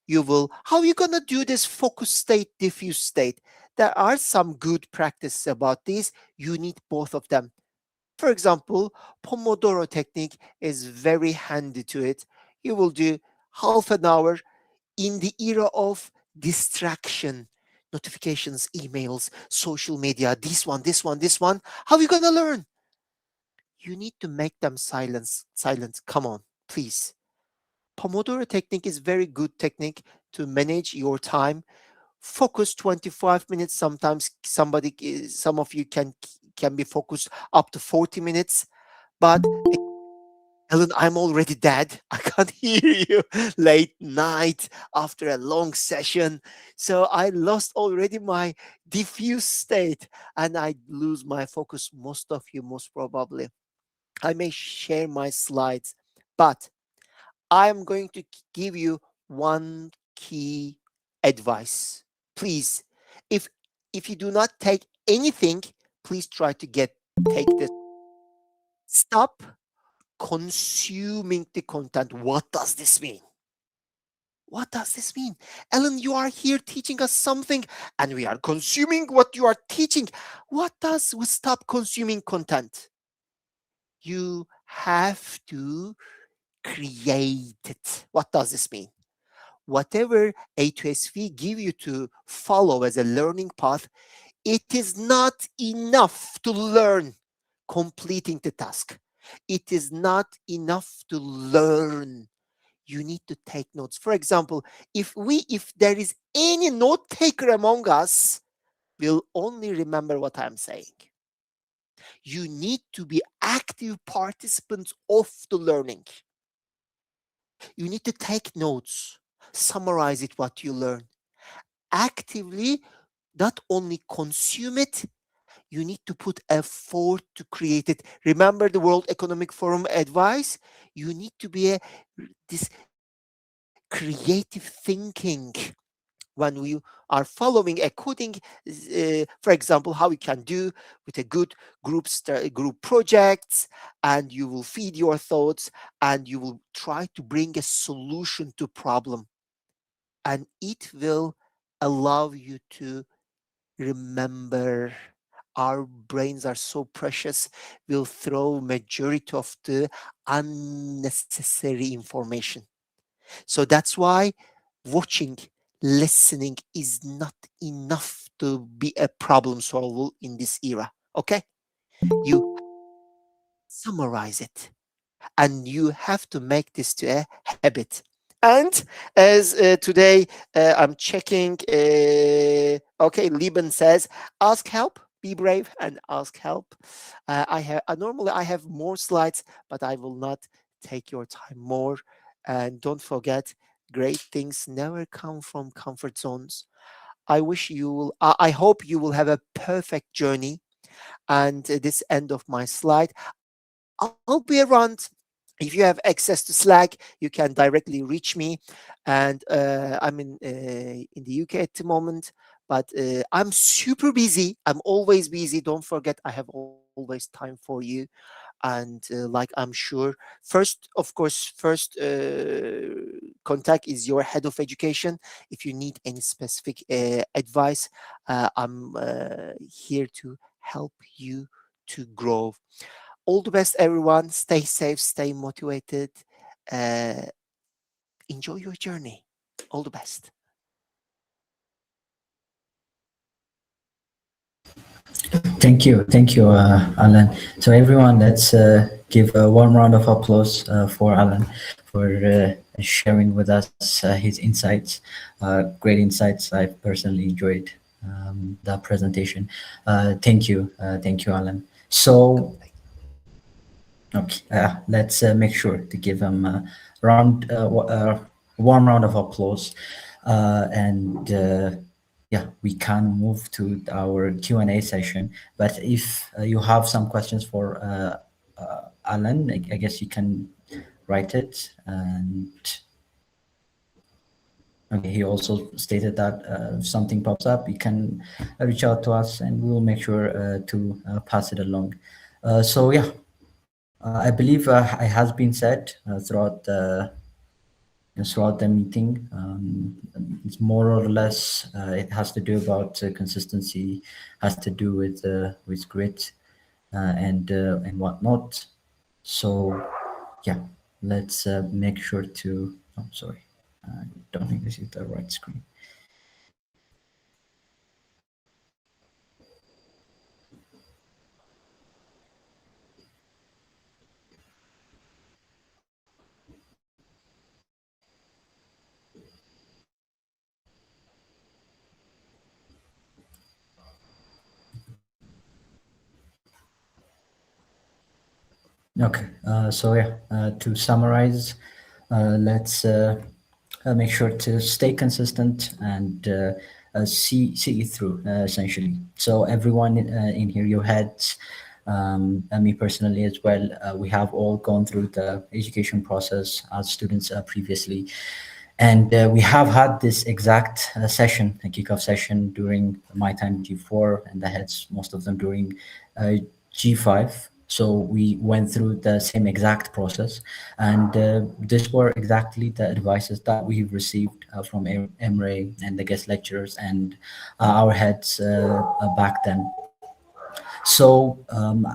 How are you going to do this focus state, diffuse state? There are some good practices about this. You need both of them. For example, Pomodoro technique is very handy to it. You will do half an hour in the era of distraction, notifications, emails, social media, this one. How are you going to learn? You need to make them silent. Come on, please. Pomodoro technique is very good technique to manage your time. Focus 25 minutes. Sometimes some of you can be focused up to 40 minutes, but Ellen, I'm already dead. I can't hear you. Late night after a long session. So I lost already my diffuse state and I lose my focus. Most of you, most probably. I may share my slides, but I'm going to give you one key advice. Please, if if you do not take anything, please try to take this. Stop consuming the content. What does this mean? What does this mean? Ellen, you are here teaching us something and we are consuming what you are teaching. What does we stop consuming content? You have to create it. What does this mean? Whatever A2SV give you to follow as a learning path, it is not enough to learn completing the task. It is not enough to learn. You need to take notes. For example, if there is any note taker among us, we'll only remember what I'm saying. You need to be active participants of the learning. You need to take notes, summarize it what you learn. Actively, not only consume it, you need to put effort to create it. Remember the World Economic Forum advice? You need to be this creative thinking when we are following a coding, for example, how you can do with a good group projects, and you will feed your thoughts and you will try to bring a solution to problem, and it will allow you to remember. Our brains are so precious, we'll throw majority of the unnecessary information. So that's why watching, listening is not enough to be a problem solver in this era. Okay? You summarize it and you have to make this to a habit. And as today I'm checking, okay, Liban says, ask help, be brave and ask help. Normally I have more slides, but I will not take your time more. And don't forget, great things never come from comfort zones. I hope you will have a perfect journey. And this end of my slide, I'll be around. If you have access to Slack, you can directly reach me. And I'm in the UK at the moment, but I'm super busy. I'm always busy. Don't forget, I have always time for you. And like I'm sure, of course, first contact is your head of education. If you need any specific advice, I'm here to help you to grow. All the best, everyone. Stay safe, stay motivated. Uh, Enjoy your journey. All the best. Thank you, Alan. So everyone, let's give a warm round of applause for Alan for sharing with us his insights, great insights. I personally enjoyed that presentation. Thank you, Alan. So, okay, let's make sure to give him a warm round of applause, and yeah, we can move to our Q&A session. But if you have some questions for Alan, I guess you can write it. And okay, he also stated that if something pops up, you can reach out to us and we will make sure to pass it along. So yeah, I believe it has been said throughout the meeting. It's more or less it has to do about consistency, has to do with grit and whatnot. So yeah, let's make sure to. Oh, sorry, I don't think this is the right screen. Okay, so yeah, to summarize, let's make sure to stay consistent and see it through, essentially. So everyone in here, your heads, and me personally as well, we have all gone through the education process as students previously. And we have had this exact session, a kickoff session during my time G4, and the heads, most of them during G5. So we went through the same exact process, and this were exactly the advices that we received from Emre and the guest lecturers and our heads back then. So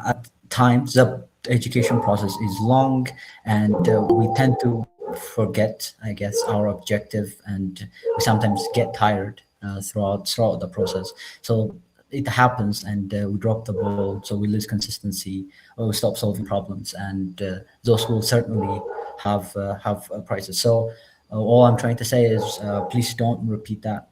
at times the education process is long, and we tend to forget, I guess, our objective, and we sometimes get tired throughout the process. So it happens, and we drop the ball, so we lose consistency, or we stop solving problems, and those will certainly have prices. So all I'm trying to say is, please don't repeat that.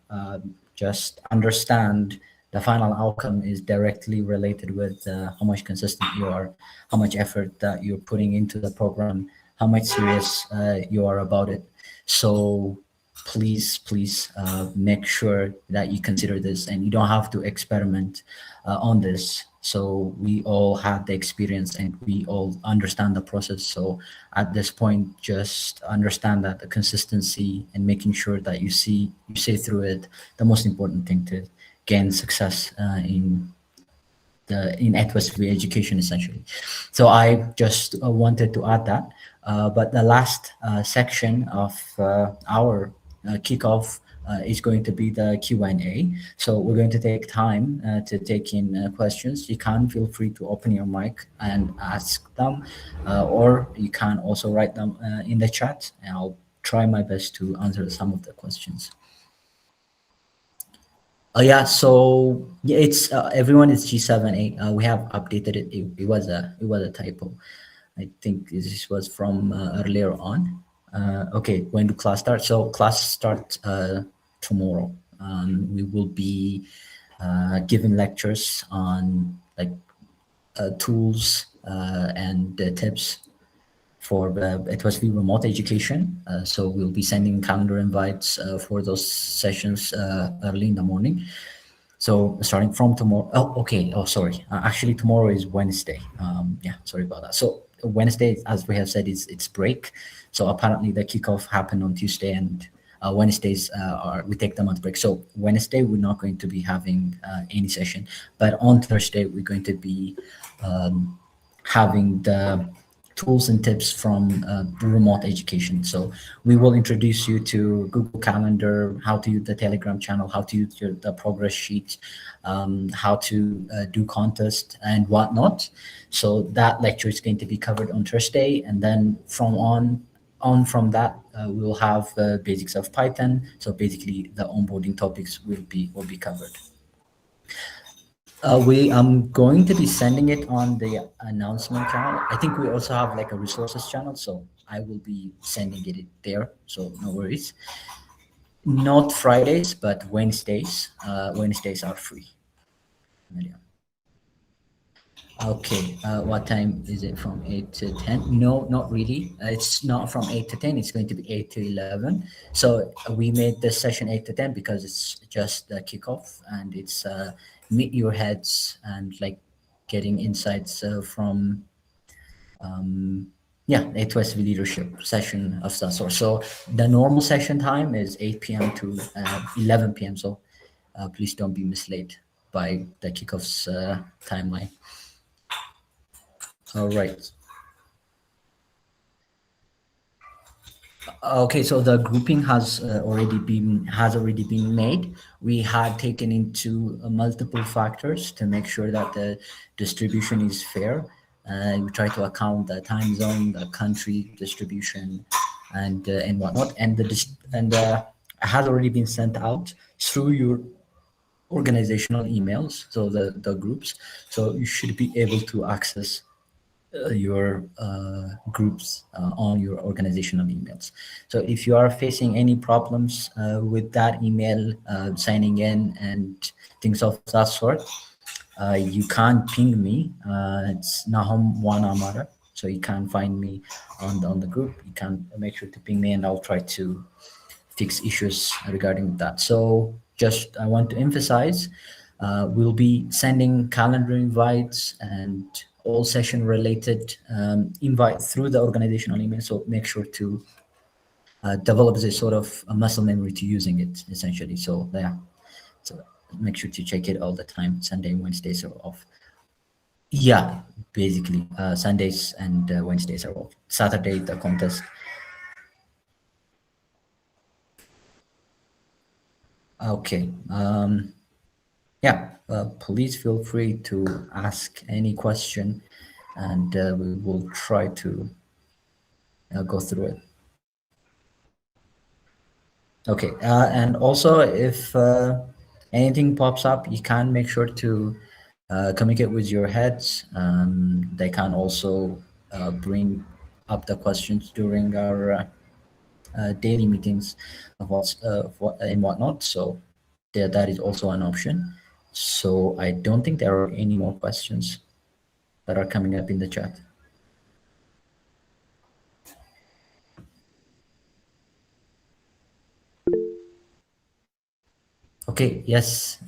Just understand the final outcome is directly related with how much consistent you are, how much effort that you're putting into the program, how much serious you are about it. So please make sure that you consider this, and you don't have to experiment on this. So we all had the experience and we all understand the process. So at this point, just understand that the consistency and making sure that you see through it, the most important thing to gain success in atmosphere education, essentially. So I just wanted to add that. But the last section of our kickoff is going to be the Q&A. So we're going to take time to take in questions. You can feel free to open your mic and ask them, or you can also write them in the chat, and I'll try my best to answer some of the questions. Yeah, so yeah, it's everyone is G7A. We have updated it. It was a typo. I think this was from earlier on. Okay, when do class start? So class starts tomorrow. We will be giving lectures on like tools and tips for it was remote education. So we'll be sending calendar invites for those sessions early in the morning. So starting from tomorrow. Oh, okay. Oh, sorry. Actually, tomorrow is Wednesday. Yeah, sorry about that. So Wednesday, as we have said, it's break. So apparently the kickoff happened on Tuesday, and Wednesdays we take them on break. So Wednesday we're not going to be having any session, but on Thursday we're going to be having the tools and tips from remote education. So we will introduce you to Google Calendar, how to use the Telegram channel, how to use the progress sheet, how to do contest and whatnot. So that lecture is going to be covered on Thursday, and then from that we will have basics of Python. So basically the onboarding topics will be covered. I'm going to be sending it on the announcement channel. I think we also have like a resources channel, so I will be sending it there. So no worries. Not Fridays, but Wednesdays. Wednesdays are free. Yeah. Okay, what time is it? From 8 to 10? No, not really. It's not from 8 to 10. It's going to be 8 to 11. So we made this session 8 to 10 because it's just the kickoff, and it's meet your heads and like getting insights from A2SV leadership session of that sort. So the normal session time is 8 p.m. to 11 p.m. So please don't be misled by the kickoff's timeline. All right. Okay, so the grouping has already been made. We had taken into multiple factors to make sure that the distribution is fair. We try to account the time zone, the country distribution, and whatnot. And has already been sent out through your organizational emails, so the groups. So you should be able to access your groups on your organizational emails. So if you are facing any problems with that email, signing in and things of that sort, you can ping me. It's Nahum Wan Amara. So you can find me on the group. You can make sure to ping me, and I'll try to fix issues regarding that. So just I want to emphasize, we'll be sending calendar invites and all session related invite through the organizational email. So make sure to develop this sort of a muscle memory to using it essentially. So yeah, so make sure to check it all the time. Sunday and Wednesdays are off. Yeah, basically Sundays and Wednesdays are off. Saturday the contest. Okay. Yeah, please feel free to ask any question, and we will try to go through it. Okay, and also if anything pops up, you can make sure to communicate with your heads. They can also bring up the questions during our daily meetings of what's and whatnot. So that is also an option. So I don't think there are any more questions that are coming up in the chat. Okay, yes,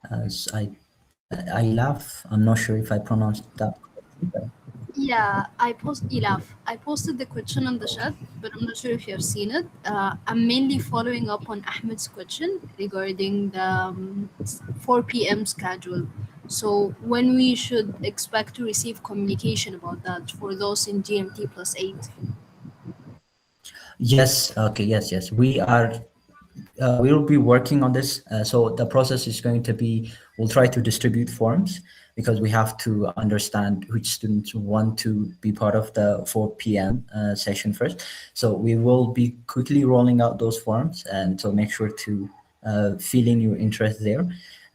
as I laugh. I'm not sure if I pronounced that correctly, but Yeah, I posted the question on the chat, but I'm not sure if you have seen it. I'm mainly following up on Ahmed's question regarding the 4 p.m. schedule. So when we should expect to receive communication about that for those in GMT +8? yes, okay, yes. We are. We will be working on this. So the process is going to be, we'll try to distribute forms because we have to understand which students want to be part of the 4 p.m. Session first. So we will be quickly rolling out those forms, and so make sure to fill in your interest there.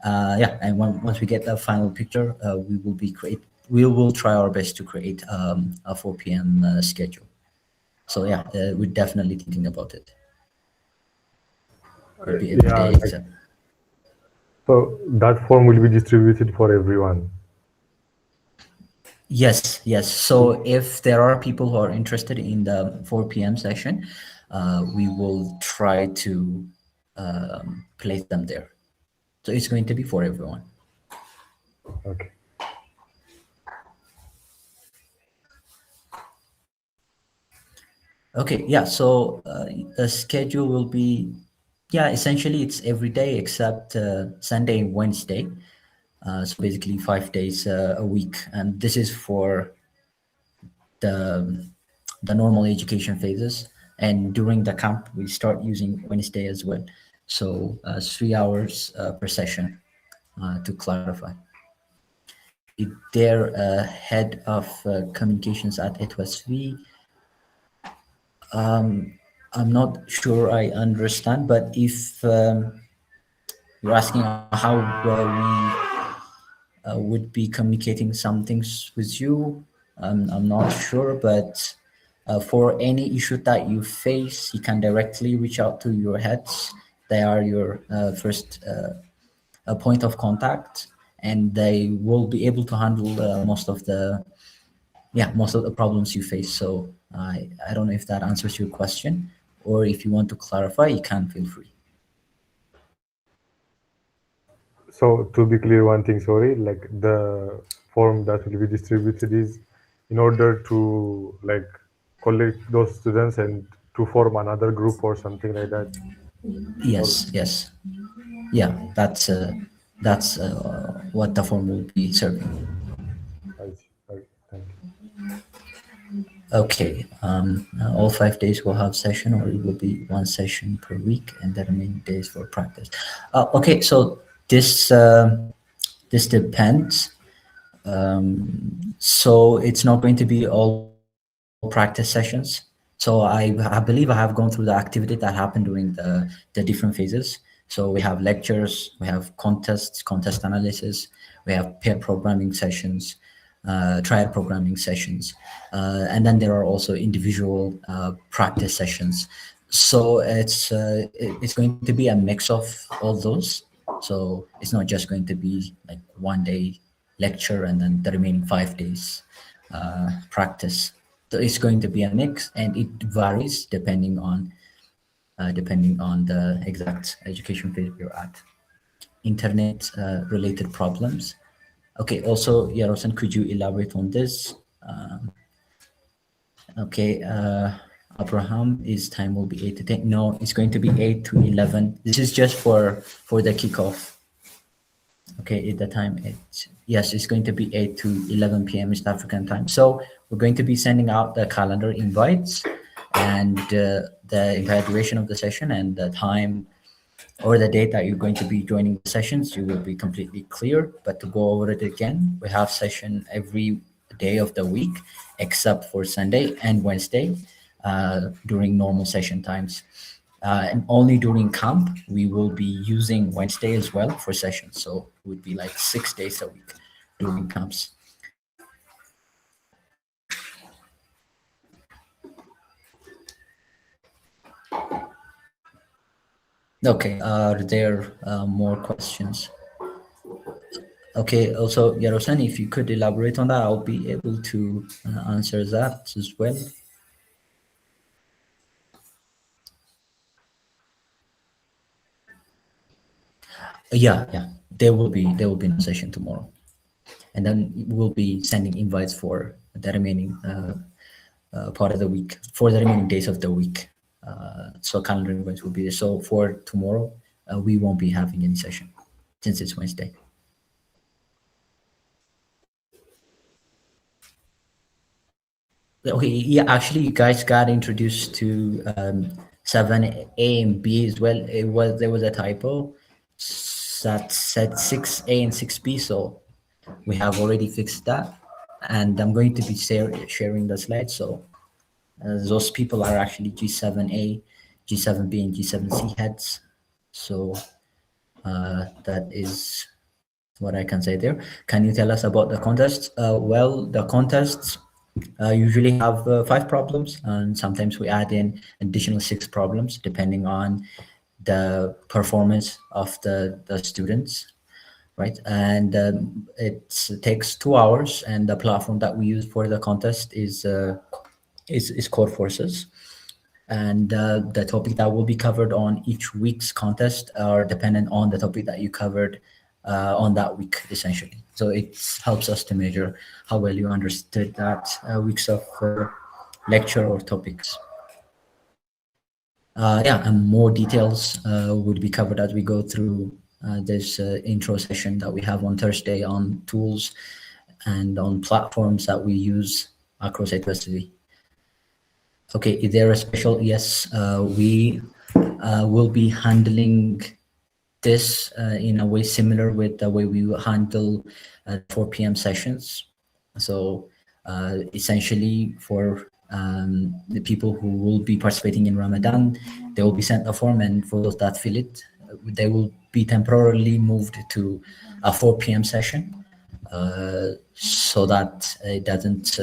Yeah, and once we get the final picture, we will try our best to create a 4 p.m. Schedule. So yeah, we're definitely thinking about it. It'll be every day except. So that form will be distributed for everyone. Yes. So if there are people who are interested in the 4 p.m. session, we will try to place them there. So it's going to be for everyone. Okay. Okay, yeah, so the schedule will be, essentially it's every day except Sunday and Wednesday. So basically 5 days a week. And this is for the normal education phases. And during the camp, we start using Wednesday as well. So 3 hours per session, to clarify. Their head of communications at ETWSV, I'm not sure I understand, but if you're asking how we would be communicating some things with you, I'm not sure, but for any issue that you face, you can directly reach out to your heads. They are your first point of contact, and they will be able to handle most of the problems you face. So I don't know if that answers your question, or if you want to clarify, you can feel free. So to be clear, one thing, sorry, like the form that will be distributed is in order to like collect those students and to form another group or something like that. Yes. Yeah, that's what the form will be serving. I see. Okay, thank you. Okay, all 5 days will have session, or it will be one session per week, and the remaining days for practice. Okay, so this depends. So it's not going to be all practice sessions. So I believe I have gone through the activity that happened during the different phases. So we have lectures, we have contests, contest analysis, we have pair programming sessions, triad programming sessions, and then there are also individual practice sessions. So it's going to be a mix of all those. So it's not just going to be like one day lecture and then the remaining 5 days practice. So it's going to be a mix, and it varies depending on the exact education phase you're at. Internet related problems. Okay, also, Yarosan, could you elaborate on this? Okay, Abraham, his time will be 8 to 10. No, it's going to be 8 to 11. This is just for the kickoff. Okay, at the time, yes, it's going to be 8 to 11 p.m. East African time. So we're going to be sending out the calendar invites and the entire duration of the session and the time or the date that you're going to be joining the sessions, you will be completely clear. But to go over it again, we have session every day of the week, except for Sunday and Wednesday during normal session times. And only during camp, we will be using Wednesday as well for sessions. So it would be like 6 days a week during camps. Okay, are there more questions? Okay, also, Yarosan, if you could elaborate on that, I'll be able to answer that as well. Yeah, there will be no session tomorrow, and then we'll be sending invites for the remaining part of the week, for the remaining days of the week. So calendar invites will be there. So for tomorrow, we won't be having any session since it's Wednesday. Okay, yeah, actually, you guys got introduced to 7A and B as well. There was a typo that said 6A and 6B, so we have already fixed that. And I'm going to be sharing the slides. So those people are actually G7A, G7B, and G7C heads. So that is what I can say there. Can you tell us about the contest? Well, the contests usually have 5 problems, and sometimes we add in additional 6 problems depending on the performance of the students, right? And it takes 2 hours, and the platform that we use for the contest is Code Forces. And the topic that will be covered on each week's contest are dependent on the topic that you covered on that week, essentially. So it helps us to measure how well you understood that weeks of lecture or topics. Yeah, and more details would be covered as we go through this intro session that we have on Thursday on tools and on platforms that we use across HSV. Okay, is there a special? Yes, we will be handling this in a way similar with the way we handle 4 p.m. sessions. So essentially for the people who will be participating in Ramadan, they will be sent a form, and for those that fill it, they will be temporarily moved to a 4 p.m. session so that it doesn't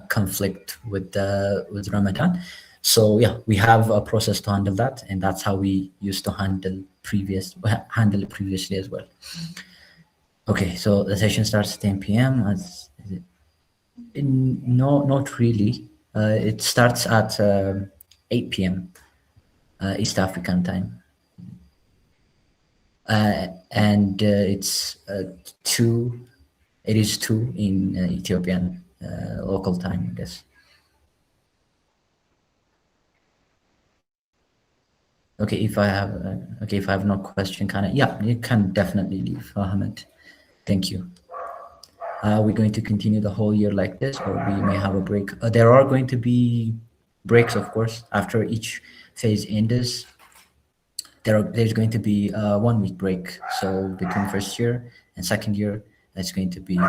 conflict with Ramadan. So yeah, we have a process to handle that, and that's how we used to handle it previously as well. Okay, so the session starts at 10 p.m. No, not really. It starts at 8 p.m. East African time, and it's 2. It is 2 in Ethiopian local time, I guess. Okay, if I have no question, you can definitely leave, Ahmed. Thank you. We're going to continue the whole year like this, or we may have a break. There are going to be breaks, of course, after each phase ends. There's going to be a 1 week break. So between first year and second year, that's going to be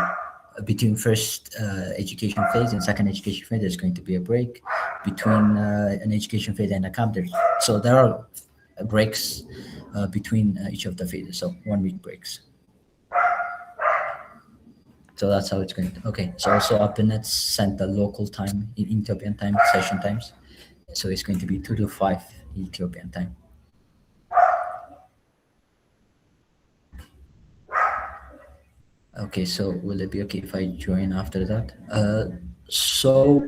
between first education phase and second education phase. There's going to be a break between an education phase and a camp. So there are breaks between each of the phases. So 1 week breaks. So that's how it's going to. Okay. So also Upnet sent the local time in Ethiopian time, session times. So it's going to be 2 to 5 Ethiopian time. Okay. Okay, so will it be okay if I join after that? So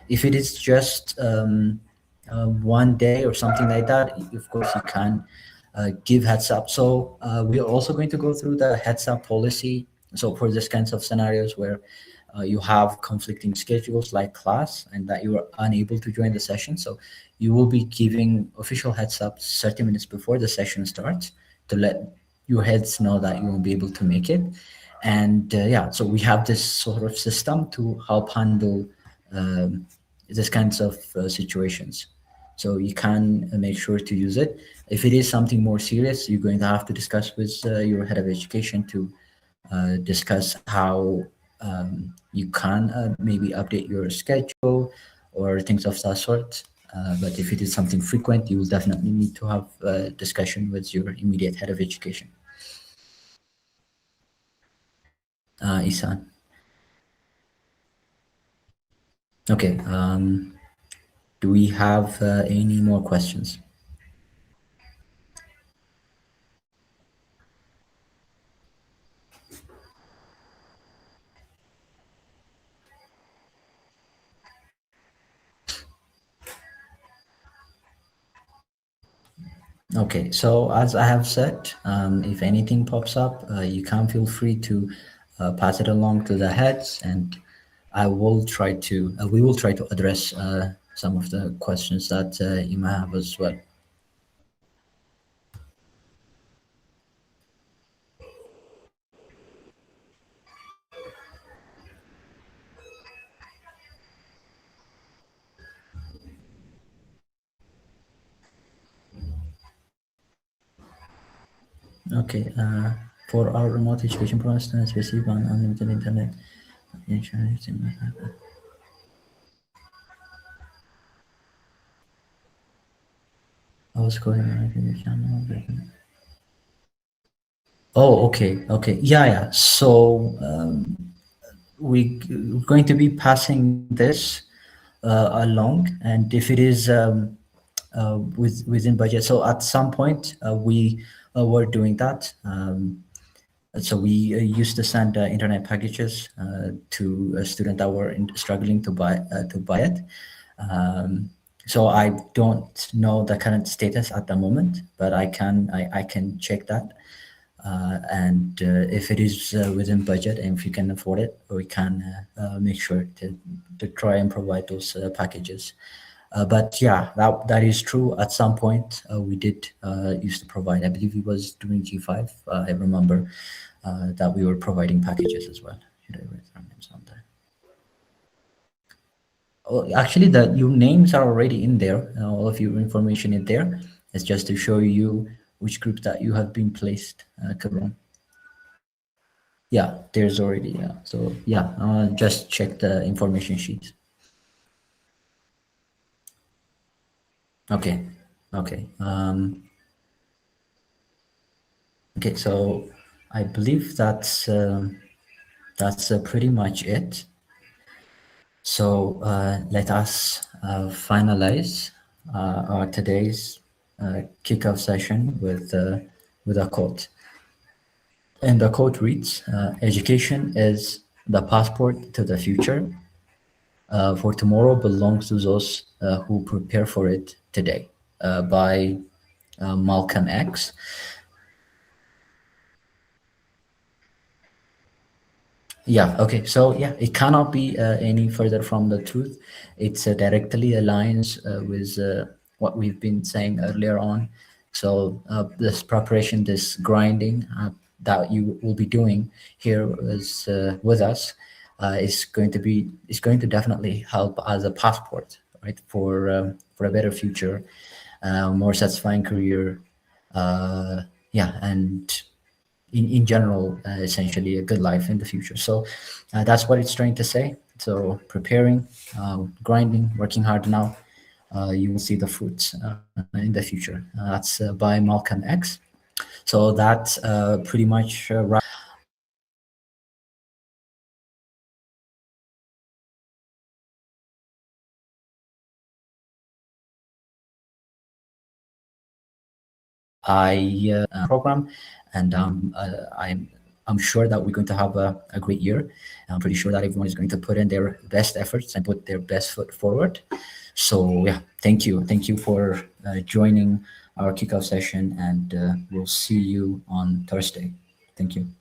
if it is just one day or something like that, of course you can give heads up. So we are also going to go through the heads up policy. So for this kinds of scenarios where you have conflicting schedules like class and that you are unable to join the session. So you will be giving official heads up 30 minutes before the session starts to let your heads know that you won't be able to make it. And yeah, so we have this sort of system to help handle this kinds of situations. So you can make sure to use it. If it is something more serious, you're going to have to discuss with your head of education to discuss how you can maybe update your schedule or things of that sort. But if it is something frequent, you will definitely need to have a discussion with your immediate head of education. Isan. Okay. Do we have any more questions? Okay, so as I have said, if anything pops up, you can feel free to pass it along to the heads, and I will try to. We will try to address some of the questions that you may have as well. Okay, for our remote education program, students receive unlimited internet. I was going on. Oh, okay, yeah. So we're going to be passing this along, and if it is within budget, so at some point we were doing that. So we used to send internet packages to a student that were struggling to buy it. So I don't know the current status at the moment, but I can check that. And if it is within budget and if you can afford it, we can make sure to try and provide those packages. But yeah, that is true. At some point, we did used to provide. I believe it was during G5. I remember that we were providing packages as well. Should I write our names on there? Oh, actually, your names are already in there. All of your information is there. It's just to show you which group that you have been placed, Kabron. Yeah, there's already, yeah. So yeah, just check the information sheet. Okay. Okay, so I believe that's pretty much it. So let us finalize our today's kickoff session with a quote. And the quote reads, education is the passport to the future. For tomorrow belongs to those who prepare for it today, by Malcolm X. Yeah, okay. So yeah, it cannot be any further from the truth. It's directly aligns with what we've been saying earlier on. So this preparation, this grinding that you will be doing here is with us is going to definitely help as a passport, right, for a better future, more satisfying career, yeah, and in general, essentially a good life in the future. So that's what it's trying to say. So preparing, grinding, working hard now, you will see the fruits in the future. That's by Malcolm X. So that's pretty much program, and I'm I'm sure that we're going to have a great year. I'm pretty sure that everyone is going to put in their best efforts and put their best foot forward. So yeah, thank you. Thank you for joining our kickoff session, and we'll see you on Thursday. Thank you.